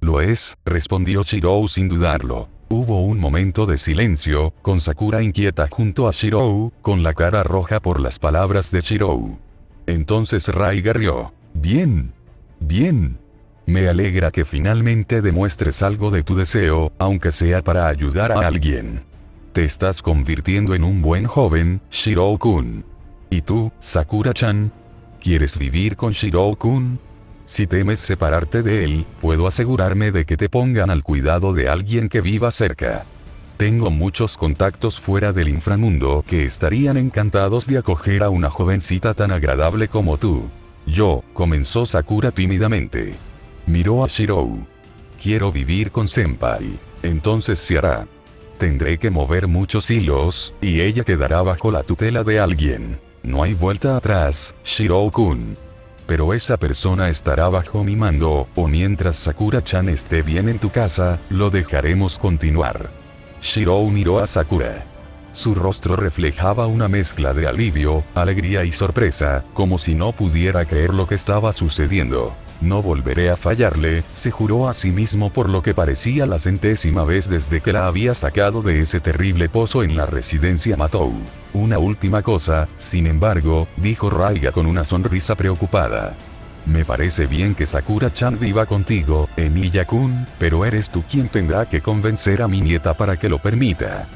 Lo es, respondió Shirou sin dudarlo. Hubo un momento de silencio, con Sakura inquieta junto a Shirou, con la cara roja por las palabras de Shirou. Entonces Raiga rió. Bien. Bien. Me alegra que finalmente demuestres algo de tu deseo, aunque sea para ayudar a alguien. Te estás convirtiendo en un buen joven, Shirou-kun. ¿Y tú, Sakura-chan? ¿Quieres vivir con Shirou-kun? Si temes separarte de él, puedo asegurarme de que te pongan al cuidado de alguien que viva cerca. Tengo muchos contactos fuera del inframundo que estarían encantados de acoger a una jovencita tan agradable como tú. Comenzó Sakura tímidamente. Miró a Shirou. Quiero vivir con Senpai. Entonces se hará. Tendré que mover muchos hilos, y ella quedará bajo la tutela de alguien. No hay vuelta atrás, Shirou-kun. Pero esa persona estará bajo mi mando, o mientras Sakura-chan esté bien en tu casa, lo dejaremos continuar. Shirou miró a Sakura. Su rostro reflejaba una mezcla de alivio, alegría y sorpresa, como si no pudiera creer lo que estaba sucediendo. No volveré a fallarle, se juró a sí mismo por lo que parecía la 100ª vez desde que la había sacado de ese terrible pozo en la residencia Matou. Una última cosa, sin embargo, dijo Raiga con una sonrisa preocupada. Me parece bien que Sakura-chan viva contigo, Emilia-kun, pero eres tú quien tendrá que convencer a mi nieta para que lo permita.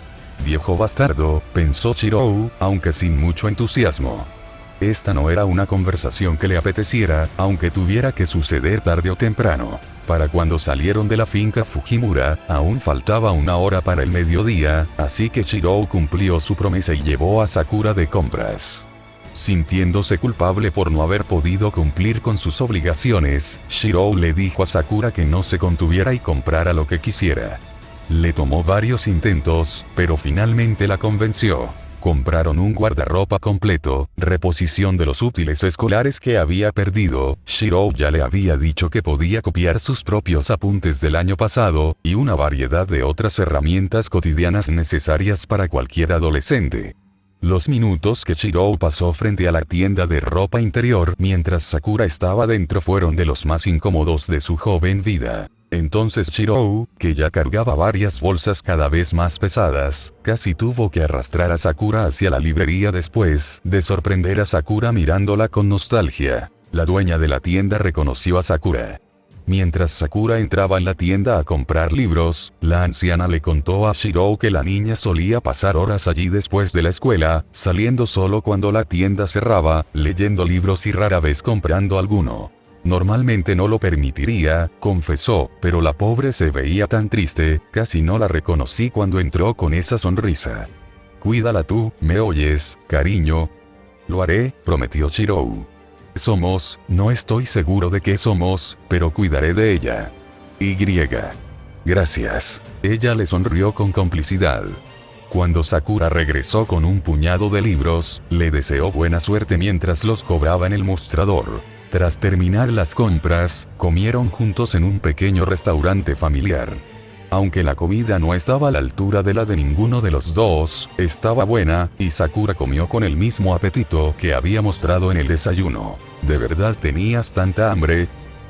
Viejo bastardo, pensó Shirou, aunque sin mucho entusiasmo. Esta no era una conversación que le apeteciera, aunque tuviera que suceder tarde o temprano. Para cuando salieron de la finca Fujimura, aún faltaba 1 hora para el mediodía, así que Shirou cumplió su promesa y llevó a Sakura de compras. Sintiéndose culpable por no haber podido cumplir con sus obligaciones, Shirou le dijo a Sakura que no se contuviera y comprara lo que quisiera. Le tomó varios intentos, pero finalmente la convenció. Compraron un guardarropa completo, reposición de los útiles escolares que había perdido, Shirou ya le había dicho que podía copiar sus propios apuntes del año pasado, y una variedad de otras herramientas cotidianas necesarias para cualquier adolescente. Los minutos que Shirou pasó frente a la tienda de ropa interior mientras Sakura estaba dentro fueron de los más incómodos de su joven vida. Entonces Shirou, que ya cargaba varias bolsas cada vez más pesadas, casi tuvo que arrastrar a Sakura hacia la librería después de sorprender a Sakura mirándola con nostalgia. La dueña de la tienda reconoció a Sakura. Mientras Sakura entraba en la tienda a comprar libros, la anciana le contó a Shirou que la niña solía pasar horas allí después de la escuela, saliendo solo cuando la tienda cerraba, leyendo libros y rara vez comprando alguno. Normalmente no lo permitiría, confesó, pero la pobre se veía tan triste, casi no la reconocí cuando entró con esa sonrisa. Cuídala tú, ¿me oyes, cariño? Lo haré, prometió Shirou. No estoy seguro de qué somos, pero cuidaré de ella. Gracias. Ella le sonrió con complicidad. Cuando Sakura regresó con un puñado de libros, le deseó buena suerte mientras los cobraba en el mostrador. Tras terminar las compras, comieron juntos en un pequeño restaurante familiar. Aunque la comida no estaba a la altura de la de ninguno de los dos, estaba buena, y Sakura comió con el mismo apetito que había mostrado en el desayuno. ¿De verdad tenías tanta hambre?,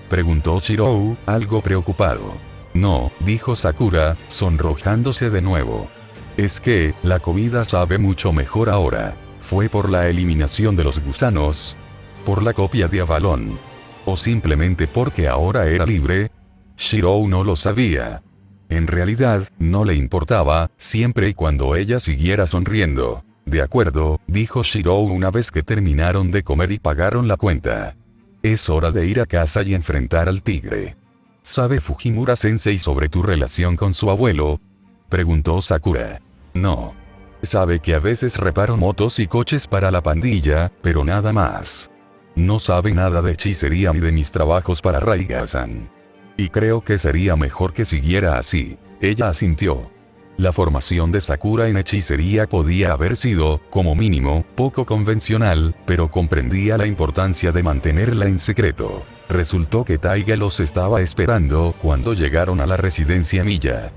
preguntó Shirou, algo preocupado. No, dijo Sakura, sonrojándose de nuevo. Es que, la comida sabe mucho mejor ahora. ¿Fue por la eliminación de los gusanos? ¿Por la copia de Avalon? ¿O simplemente porque ahora era libre? Shirou no lo sabía. En realidad, no le importaba, siempre y cuando ella siguiera sonriendo. De acuerdo, dijo Shirou una vez que terminaron de comer y pagaron la cuenta. Es hora de ir a casa y enfrentar al tigre. ¿Sabe Fujimura-sensei sobre tu relación con su abuelo?, preguntó Sakura. No. Sabe que a veces reparo motos y coches para la pandilla, pero nada más. No sabe nada de hechicería ni de mis trabajos para Raiga-san. Y creo que sería mejor que siguiera así. Ella asintió. La formación de Sakura en hechicería podía haber sido, como mínimo, poco convencional, pero comprendía la importancia de mantenerla en secreto. Resultó que Taiga los estaba esperando cuando llegaron a la residencia Miya.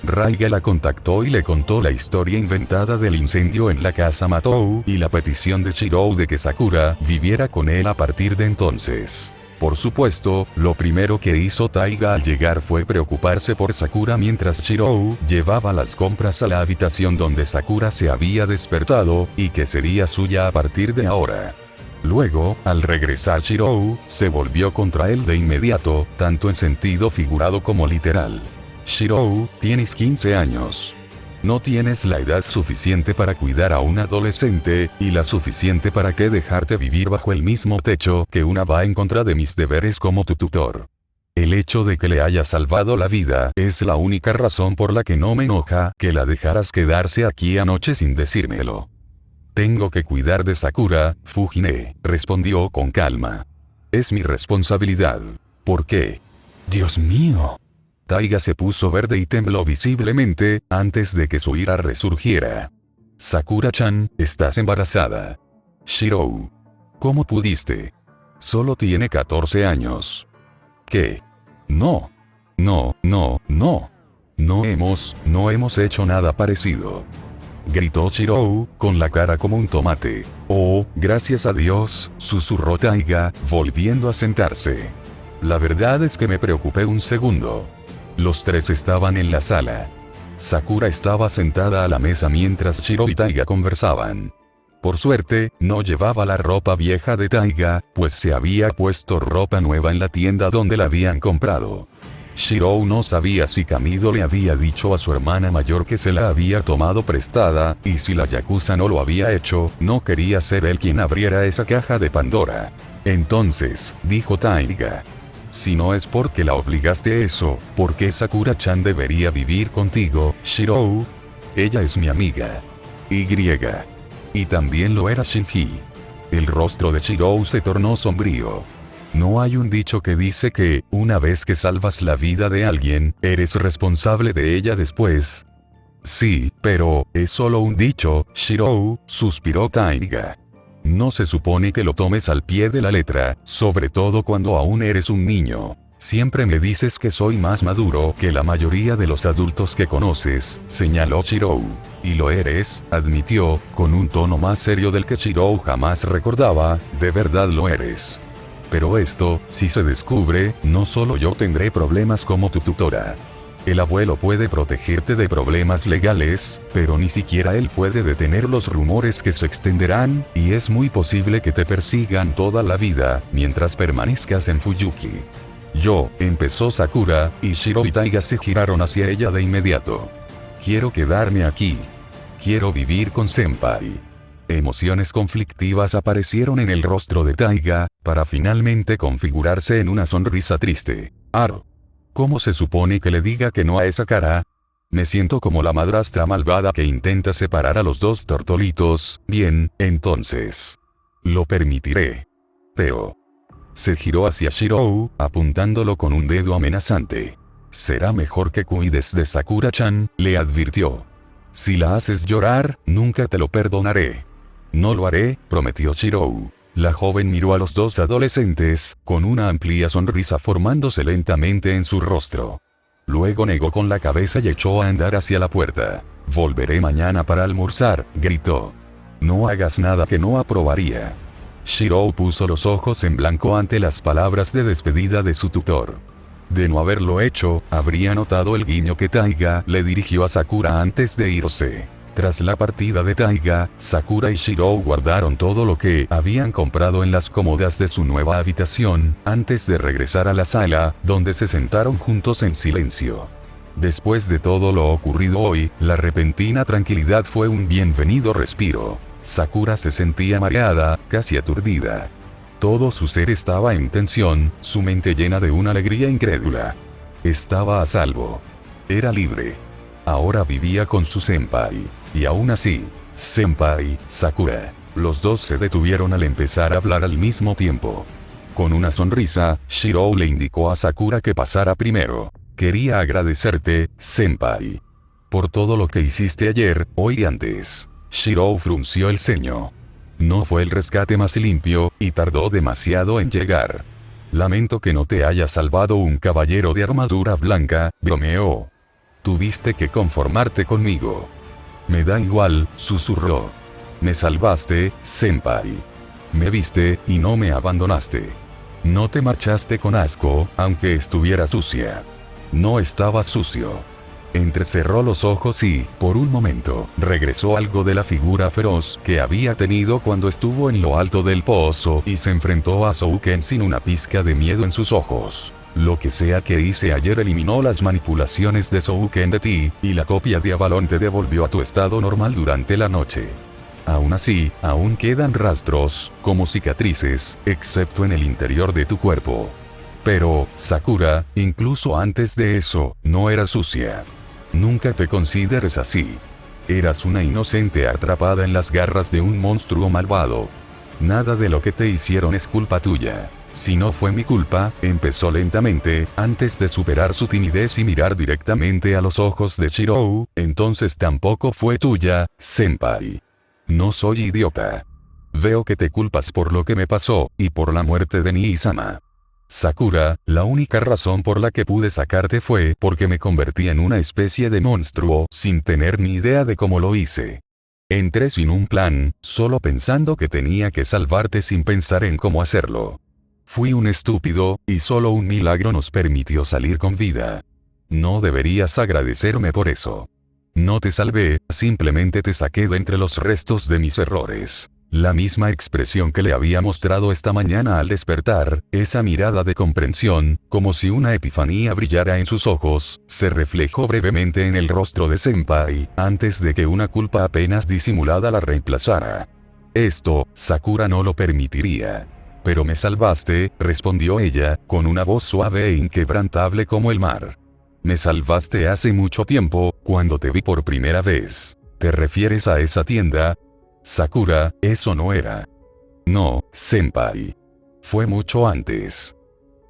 Raiga la contactó y le contó la historia inventada del incendio en la casa Matou y la petición de Shirou de que Sakura viviera con él a partir de entonces. Por supuesto, lo primero que hizo Taiga al llegar fue preocuparse por Sakura mientras Shirou llevaba las compras a la habitación donde Sakura se había despertado, y que sería suya a partir de ahora. Luego, al regresar Shirou, se volvió contra él de inmediato, tanto en sentido figurado como literal. Shirou, tienes 15 años. No tienes la edad suficiente para cuidar a un adolescente, y la suficiente para que dejarte vivir bajo el mismo techo que una va en contra de mis deberes como tu tutor. El hecho de que le haya salvado la vida es la única razón por la que no me enoja que la dejaras quedarse aquí anoche sin decírmelo. Tengo que cuidar de Sakura, Fujine, respondió con calma. Es mi responsabilidad. ¿Por qué? Dios mío. Taiga se puso verde y tembló visiblemente, antes de que su ira resurgiera. Sakura-chan, estás embarazada. Shirou. ¿Cómo pudiste? Solo tiene 14 años. ¿Qué? No. No hemos hecho nada parecido. Gritó Shirou, con la cara como un tomate. Oh, gracias a Dios, susurró Taiga, volviendo a sentarse. La verdad es que me preocupé un segundo. Los tres estaban en la sala. Sakura estaba sentada a la mesa mientras Shirou y Taiga conversaban. Por suerte, no llevaba la ropa vieja de Taiga, pues se había puesto ropa nueva en la tienda donde la habían comprado. Shirou no sabía si Kamido le había dicho a su hermana mayor que se la había tomado prestada, y si la Yakuza no lo había hecho, no quería ser él quien abriera esa caja de Pandora. Entonces, dijo Taiga. Si no es porque la obligaste a eso, ¿por qué Sakura-chan debería vivir contigo, Shirou? Ella es mi amiga. Y también lo era Shinji. El rostro de Shirou se tornó sombrío. No hay un dicho que dice que, una vez que salvas la vida de alguien, eres responsable de ella después. Sí, pero, es solo un dicho, Shirou, suspiró Taiga. No se supone que lo tomes al pie de la letra, sobre todo cuando aún eres un niño. Siempre me dices que soy más maduro que la mayoría de los adultos que conoces, señaló Shirou. Y lo eres, admitió, con un tono más serio del que Shirou jamás recordaba, de verdad lo eres. Pero esto, si se descubre, no solo yo tendré problemas como tu tutora. El abuelo puede protegerte de problemas legales, pero ni siquiera él puede detener los rumores que se extenderán, y es muy posible que te persigan toda la vida, mientras permanezcas en Fuyuki. Empezó Sakura, y Shirou y Taiga se giraron hacia ella de inmediato. Quiero quedarme aquí. Quiero vivir con Senpai. Emociones conflictivas aparecieron en el rostro de Taiga, para finalmente configurarse en una sonrisa triste. Aro. ¿Cómo se supone que le diga que no a esa cara? Me siento como la madrastra malvada que intenta separar a los dos tortolitos. Bien, entonces. Lo permitiré. Pero. Se giró hacia Shirou, apuntándolo con un dedo amenazante. Será mejor que cuides de Sakura-chan, le advirtió. Si la haces llorar, nunca te lo perdonaré. No lo haré, prometió Shirou. La joven miró a los dos adolescentes, con una amplia sonrisa formándose lentamente en su rostro. Luego negó con la cabeza y echó a andar hacia la puerta. Volveré mañana para almorzar, gritó. No hagas nada que no aprobaría. Shirou puso los ojos en blanco ante las palabras de despedida de su tutor. De no haberlo hecho, habría notado el guiño que Taiga le dirigió a Sakura antes de irse. Tras la partida de Taiga, Sakura y Shirou guardaron todo lo que habían comprado en las cómodas de su nueva habitación, antes de regresar a la sala, donde se sentaron juntos en silencio. Después de todo lo ocurrido hoy, la repentina tranquilidad fue un bienvenido respiro. Sakura se sentía mareada, casi aturdida. Todo su ser estaba en tensión, su mente llena de una alegría incrédula. Estaba a salvo. Era libre. Ahora vivía con su senpai. Y aún así, senpai, Sakura. Los dos se detuvieron al empezar a hablar al mismo tiempo. Con una sonrisa, Shirou le indicó a Sakura que pasara primero. Quería agradecerte, senpai. Por todo lo que hiciste ayer, hoy y antes. Shirou frunció el ceño. No fue el rescate más limpio, y tardó demasiado en llegar. Lamento que no te haya salvado un caballero de armadura blanca, bromeó. Tuviste que conformarte conmigo. Me da igual, susurró. Me salvaste, senpai. Me viste, y no me abandonaste. No te marchaste con asco, aunque estuviera sucia. No estaba sucio. Entrecerró los ojos y, por un momento, regresó algo de la figura feroz que había tenido cuando estuvo en lo alto del pozo y se enfrentó a Souken sin una pizca de miedo en sus ojos. Lo que sea que hice ayer eliminó las manipulaciones de Souken de ti, y la copia de Avalon te devolvió a tu estado normal durante la noche. Aún así, aún quedan rastros, como cicatrices, excepto en el interior de tu cuerpo. Pero, Sakura, incluso antes de eso, no eras sucia. Nunca te consideres así. Eras una inocente atrapada en las garras de un monstruo malvado. Nada de lo que te hicieron es culpa tuya. Si no fue mi culpa, empezó lentamente, antes de superar su timidez y mirar directamente a los ojos de Shirou, entonces tampoco fue tuya, senpai. No soy idiota. Veo que te culpas por lo que me pasó, y por la muerte de Nii-sama. Sakura, la única razón por la que pude sacarte fue porque me convertí en una especie de monstruo sin tener ni idea de cómo lo hice. Entré sin un plan, solo pensando que tenía que salvarte sin pensar en cómo hacerlo. Fui un estúpido, y solo un milagro nos permitió salir con vida. No deberías agradecerme por eso. No te salvé, simplemente te saqué de entre los restos de mis errores. La misma expresión que le había mostrado esta mañana al despertar, esa mirada de comprensión, como si una epifanía brillara en sus ojos, se reflejó brevemente en el rostro de Senpai, antes de que una culpa apenas disimulada la reemplazara. Esto, Sakura no lo permitiría. Pero me salvaste, respondió ella, con una voz suave e inquebrantable como el mar. Me salvaste hace mucho tiempo, cuando te vi por primera vez. ¿Te refieres a esa tienda? Sakura, eso no era. No, senpai. Fue mucho antes.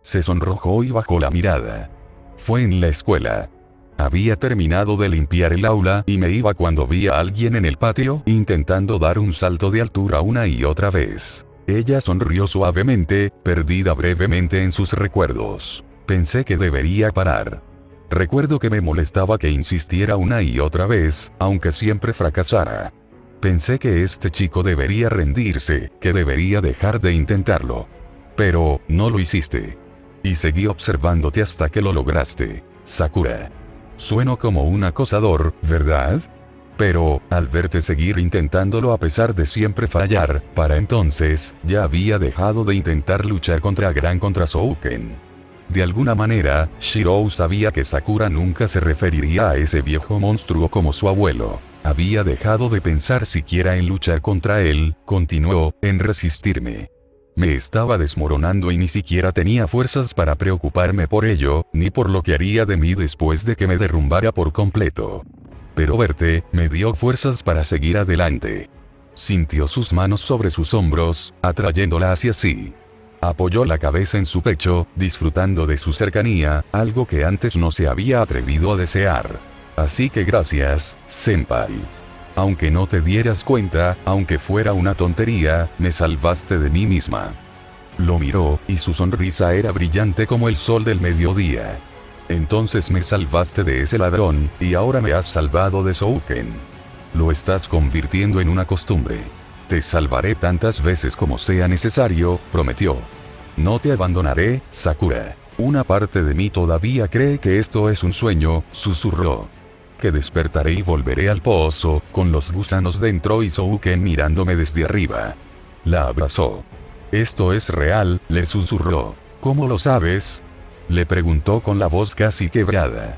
Se sonrojó y bajó la mirada. Fue en la escuela. Había terminado de limpiar el aula y me iba cuando vi a alguien en el patio intentando dar un salto de altura una y otra vez. Ella sonrió suavemente, perdida brevemente en sus recuerdos. Pensé que debería parar. Recuerdo que me molestaba que insistiera una y otra vez, aunque siempre fracasara. Pensé que este chico debería rendirse, que debería dejar de intentarlo. Pero, no lo hiciste. Y seguí observándote hasta que lo lograste, Sakura. Sueno como un acosador, ¿verdad? Pero, al verte seguir intentándolo a pesar de siempre fallar, para entonces, ya había dejado de intentar luchar contra Souken. De alguna manera, Shirou sabía que Sakura nunca se referiría a ese viejo monstruo como su abuelo. Había dejado de pensar siquiera en luchar contra él, continuó, en resistirme. Me estaba desmoronando y ni siquiera tenía fuerzas para preocuparme por ello, ni por lo que haría de mí después de que me derrumbara por completo. Pero verte, me dio fuerzas para seguir adelante. Sintió sus manos sobre sus hombros, atrayéndola hacia sí. Apoyó la cabeza en su pecho, disfrutando de su cercanía, algo que antes no se había atrevido a desear. Así que gracias, senpai. Aunque no te dieras cuenta, aunque fuera una tontería, me salvaste de mí misma. Lo miró, y su sonrisa era brillante como el sol del mediodía. Entonces me salvaste de ese ladrón, y ahora me has salvado de Souken. Lo estás convirtiendo en una costumbre. Te salvaré tantas veces como sea necesario, prometió. No te abandonaré, Sakura. Una parte de mí todavía cree que esto es un sueño, susurró. Que despertaré y volveré al pozo, con los gusanos dentro y Souken mirándome desde arriba. La abrazó. Esto es real, le susurró. ¿Cómo lo sabes? Le preguntó con la voz casi quebrada.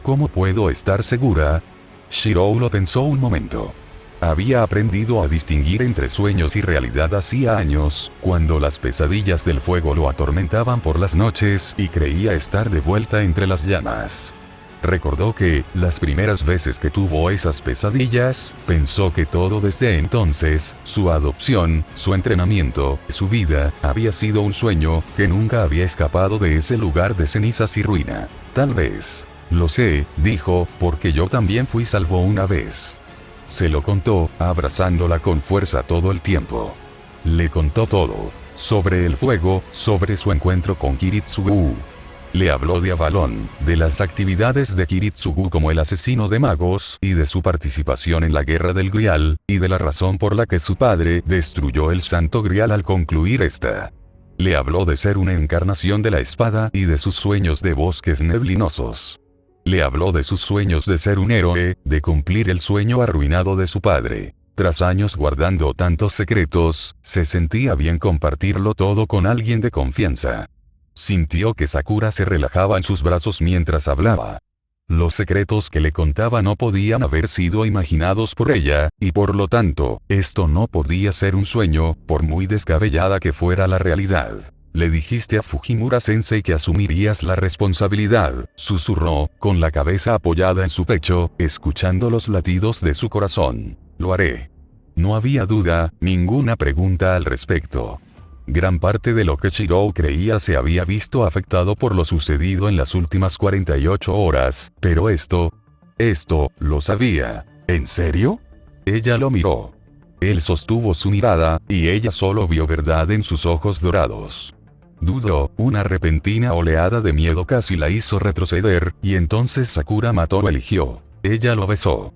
¿Cómo puedo estar segura? Shirou lo pensó un momento. Había aprendido a distinguir entre sueños y realidad hacía años, cuando las pesadillas del fuego lo atormentaban por las noches y creía estar de vuelta entre las llamas. Recordó que, las primeras veces que tuvo esas pesadillas, pensó que todo desde entonces, su adopción, su entrenamiento, su vida, había sido un sueño, que nunca había escapado de ese lugar de cenizas y ruina. Tal vez. Lo sé, dijo, porque yo también fui salvo una vez. Se lo contó, abrazándola con fuerza todo el tiempo. Le contó todo. Sobre el fuego, sobre su encuentro con Kiritsugu. Le habló de Avalon, de las actividades de Kiritsugu como el asesino de magos, y de su participación en la Guerra del Grial, y de la razón por la que su padre destruyó el Santo Grial al concluir esta. Le habló de ser una encarnación de la espada y de sus sueños de bosques neblinosos. Le habló de sus sueños de ser un héroe, de cumplir el sueño arruinado de su padre. Tras años guardando tantos secretos, se sentía bien compartirlo todo con alguien de confianza. Sintió que Sakura se relajaba en sus brazos mientras hablaba. Los secretos que le contaba no podían haber sido imaginados por ella, y por lo tanto, esto no podía ser un sueño, por muy descabellada que fuera la realidad. Le dijiste a Fujimura-sensei que asumirías la responsabilidad, susurró, con la cabeza apoyada en su pecho, escuchando los latidos de su corazón. Lo haré. No había duda, ninguna pregunta al respecto. Gran parte de lo que Shirou creía se había visto afectado por lo sucedido en las últimas 48 horas, pero esto lo sabía. ¿En serio? Ella lo miró. Él sostuvo su mirada, y ella solo vio verdad en sus ojos dorados. Dudó, una repentina oleada de miedo casi la hizo retroceder, y entonces Sakura Mato lo eligió. Ella lo besó.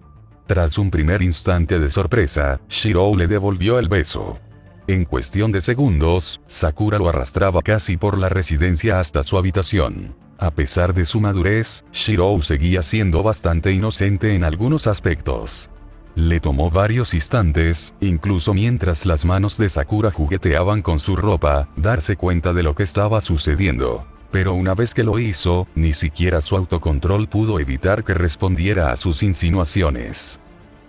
Tras un primer instante de sorpresa, Shirou le devolvió el beso. En cuestión de segundos, Sakura lo arrastraba casi por la residencia hasta su habitación. A pesar de su madurez, Shirou seguía siendo bastante inocente en algunos aspectos. Le tomó varios instantes, incluso mientras las manos de Sakura jugueteaban con su ropa, darse cuenta de lo que estaba sucediendo. Pero una vez que lo hizo, ni siquiera su autocontrol pudo evitar que respondiera a sus insinuaciones.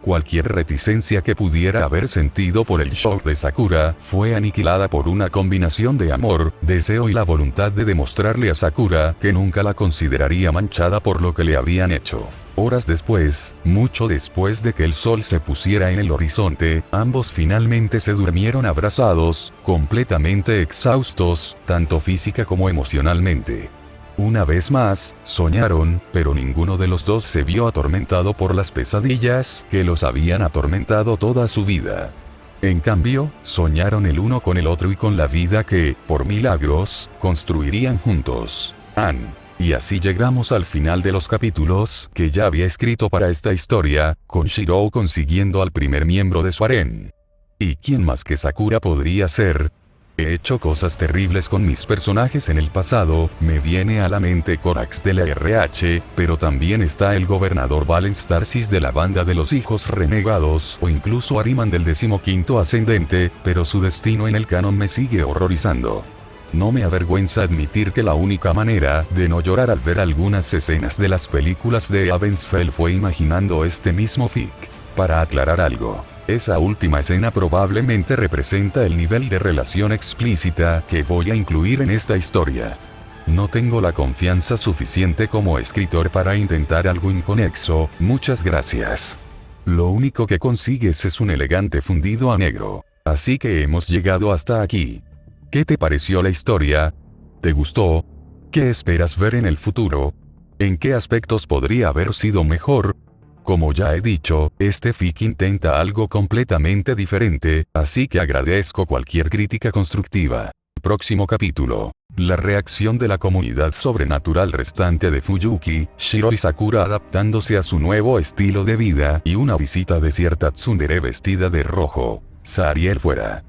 Cualquier reticencia que pudiera haber sentido por el shock de Sakura, fue aniquilada por una combinación de amor, deseo y la voluntad de demostrarle a Sakura que nunca la consideraría manchada por lo que le habían hecho. Horas después, mucho después de que el sol se pusiera en el horizonte, ambos finalmente se durmieron abrazados, completamente exhaustos, tanto física como emocionalmente. Una vez más, soñaron, pero ninguno de los dos se vio atormentado por las pesadillas que los habían atormentado toda su vida. En cambio, soñaron el uno con el otro y con la vida que, por milagros, construirían juntos. Y así llegamos al final de los capítulos que ya había escrito para esta historia, con Shirou consiguiendo al primer miembro de su harén. ¿Y quién más que Sakura podría ser? He hecho cosas terribles con mis personajes en el pasado, me viene a la mente Korax de la RH, pero también está el gobernador Valens Tarsis de la banda de los hijos renegados, o incluso Ariman del 15º ascendente, pero su destino en el canon me sigue horrorizando. No me avergüenza admitir que la única manera de no llorar al ver algunas escenas de las películas de Avengefell fue imaginando este mismo fic. Para aclarar algo, esa última escena probablemente representa el nivel de relación explícita que voy a incluir en esta historia. No tengo la confianza suficiente como escritor para intentar algo inconexo, muchas gracias. Lo único que consigues es un elegante fundido a negro. Así que hemos llegado hasta aquí. ¿Qué te pareció la historia? ¿Te gustó? ¿Qué esperas ver en el futuro? ¿En qué aspectos podría haber sido mejor? Como ya he dicho, este fic intenta algo completamente diferente, así que agradezco cualquier crítica constructiva. Próximo capítulo. La reacción de la comunidad sobrenatural restante de Fuyuki, Shiro y Sakura adaptándose a su nuevo estilo de vida y una visita de cierta tsundere vestida de rojo. Sariel fuera.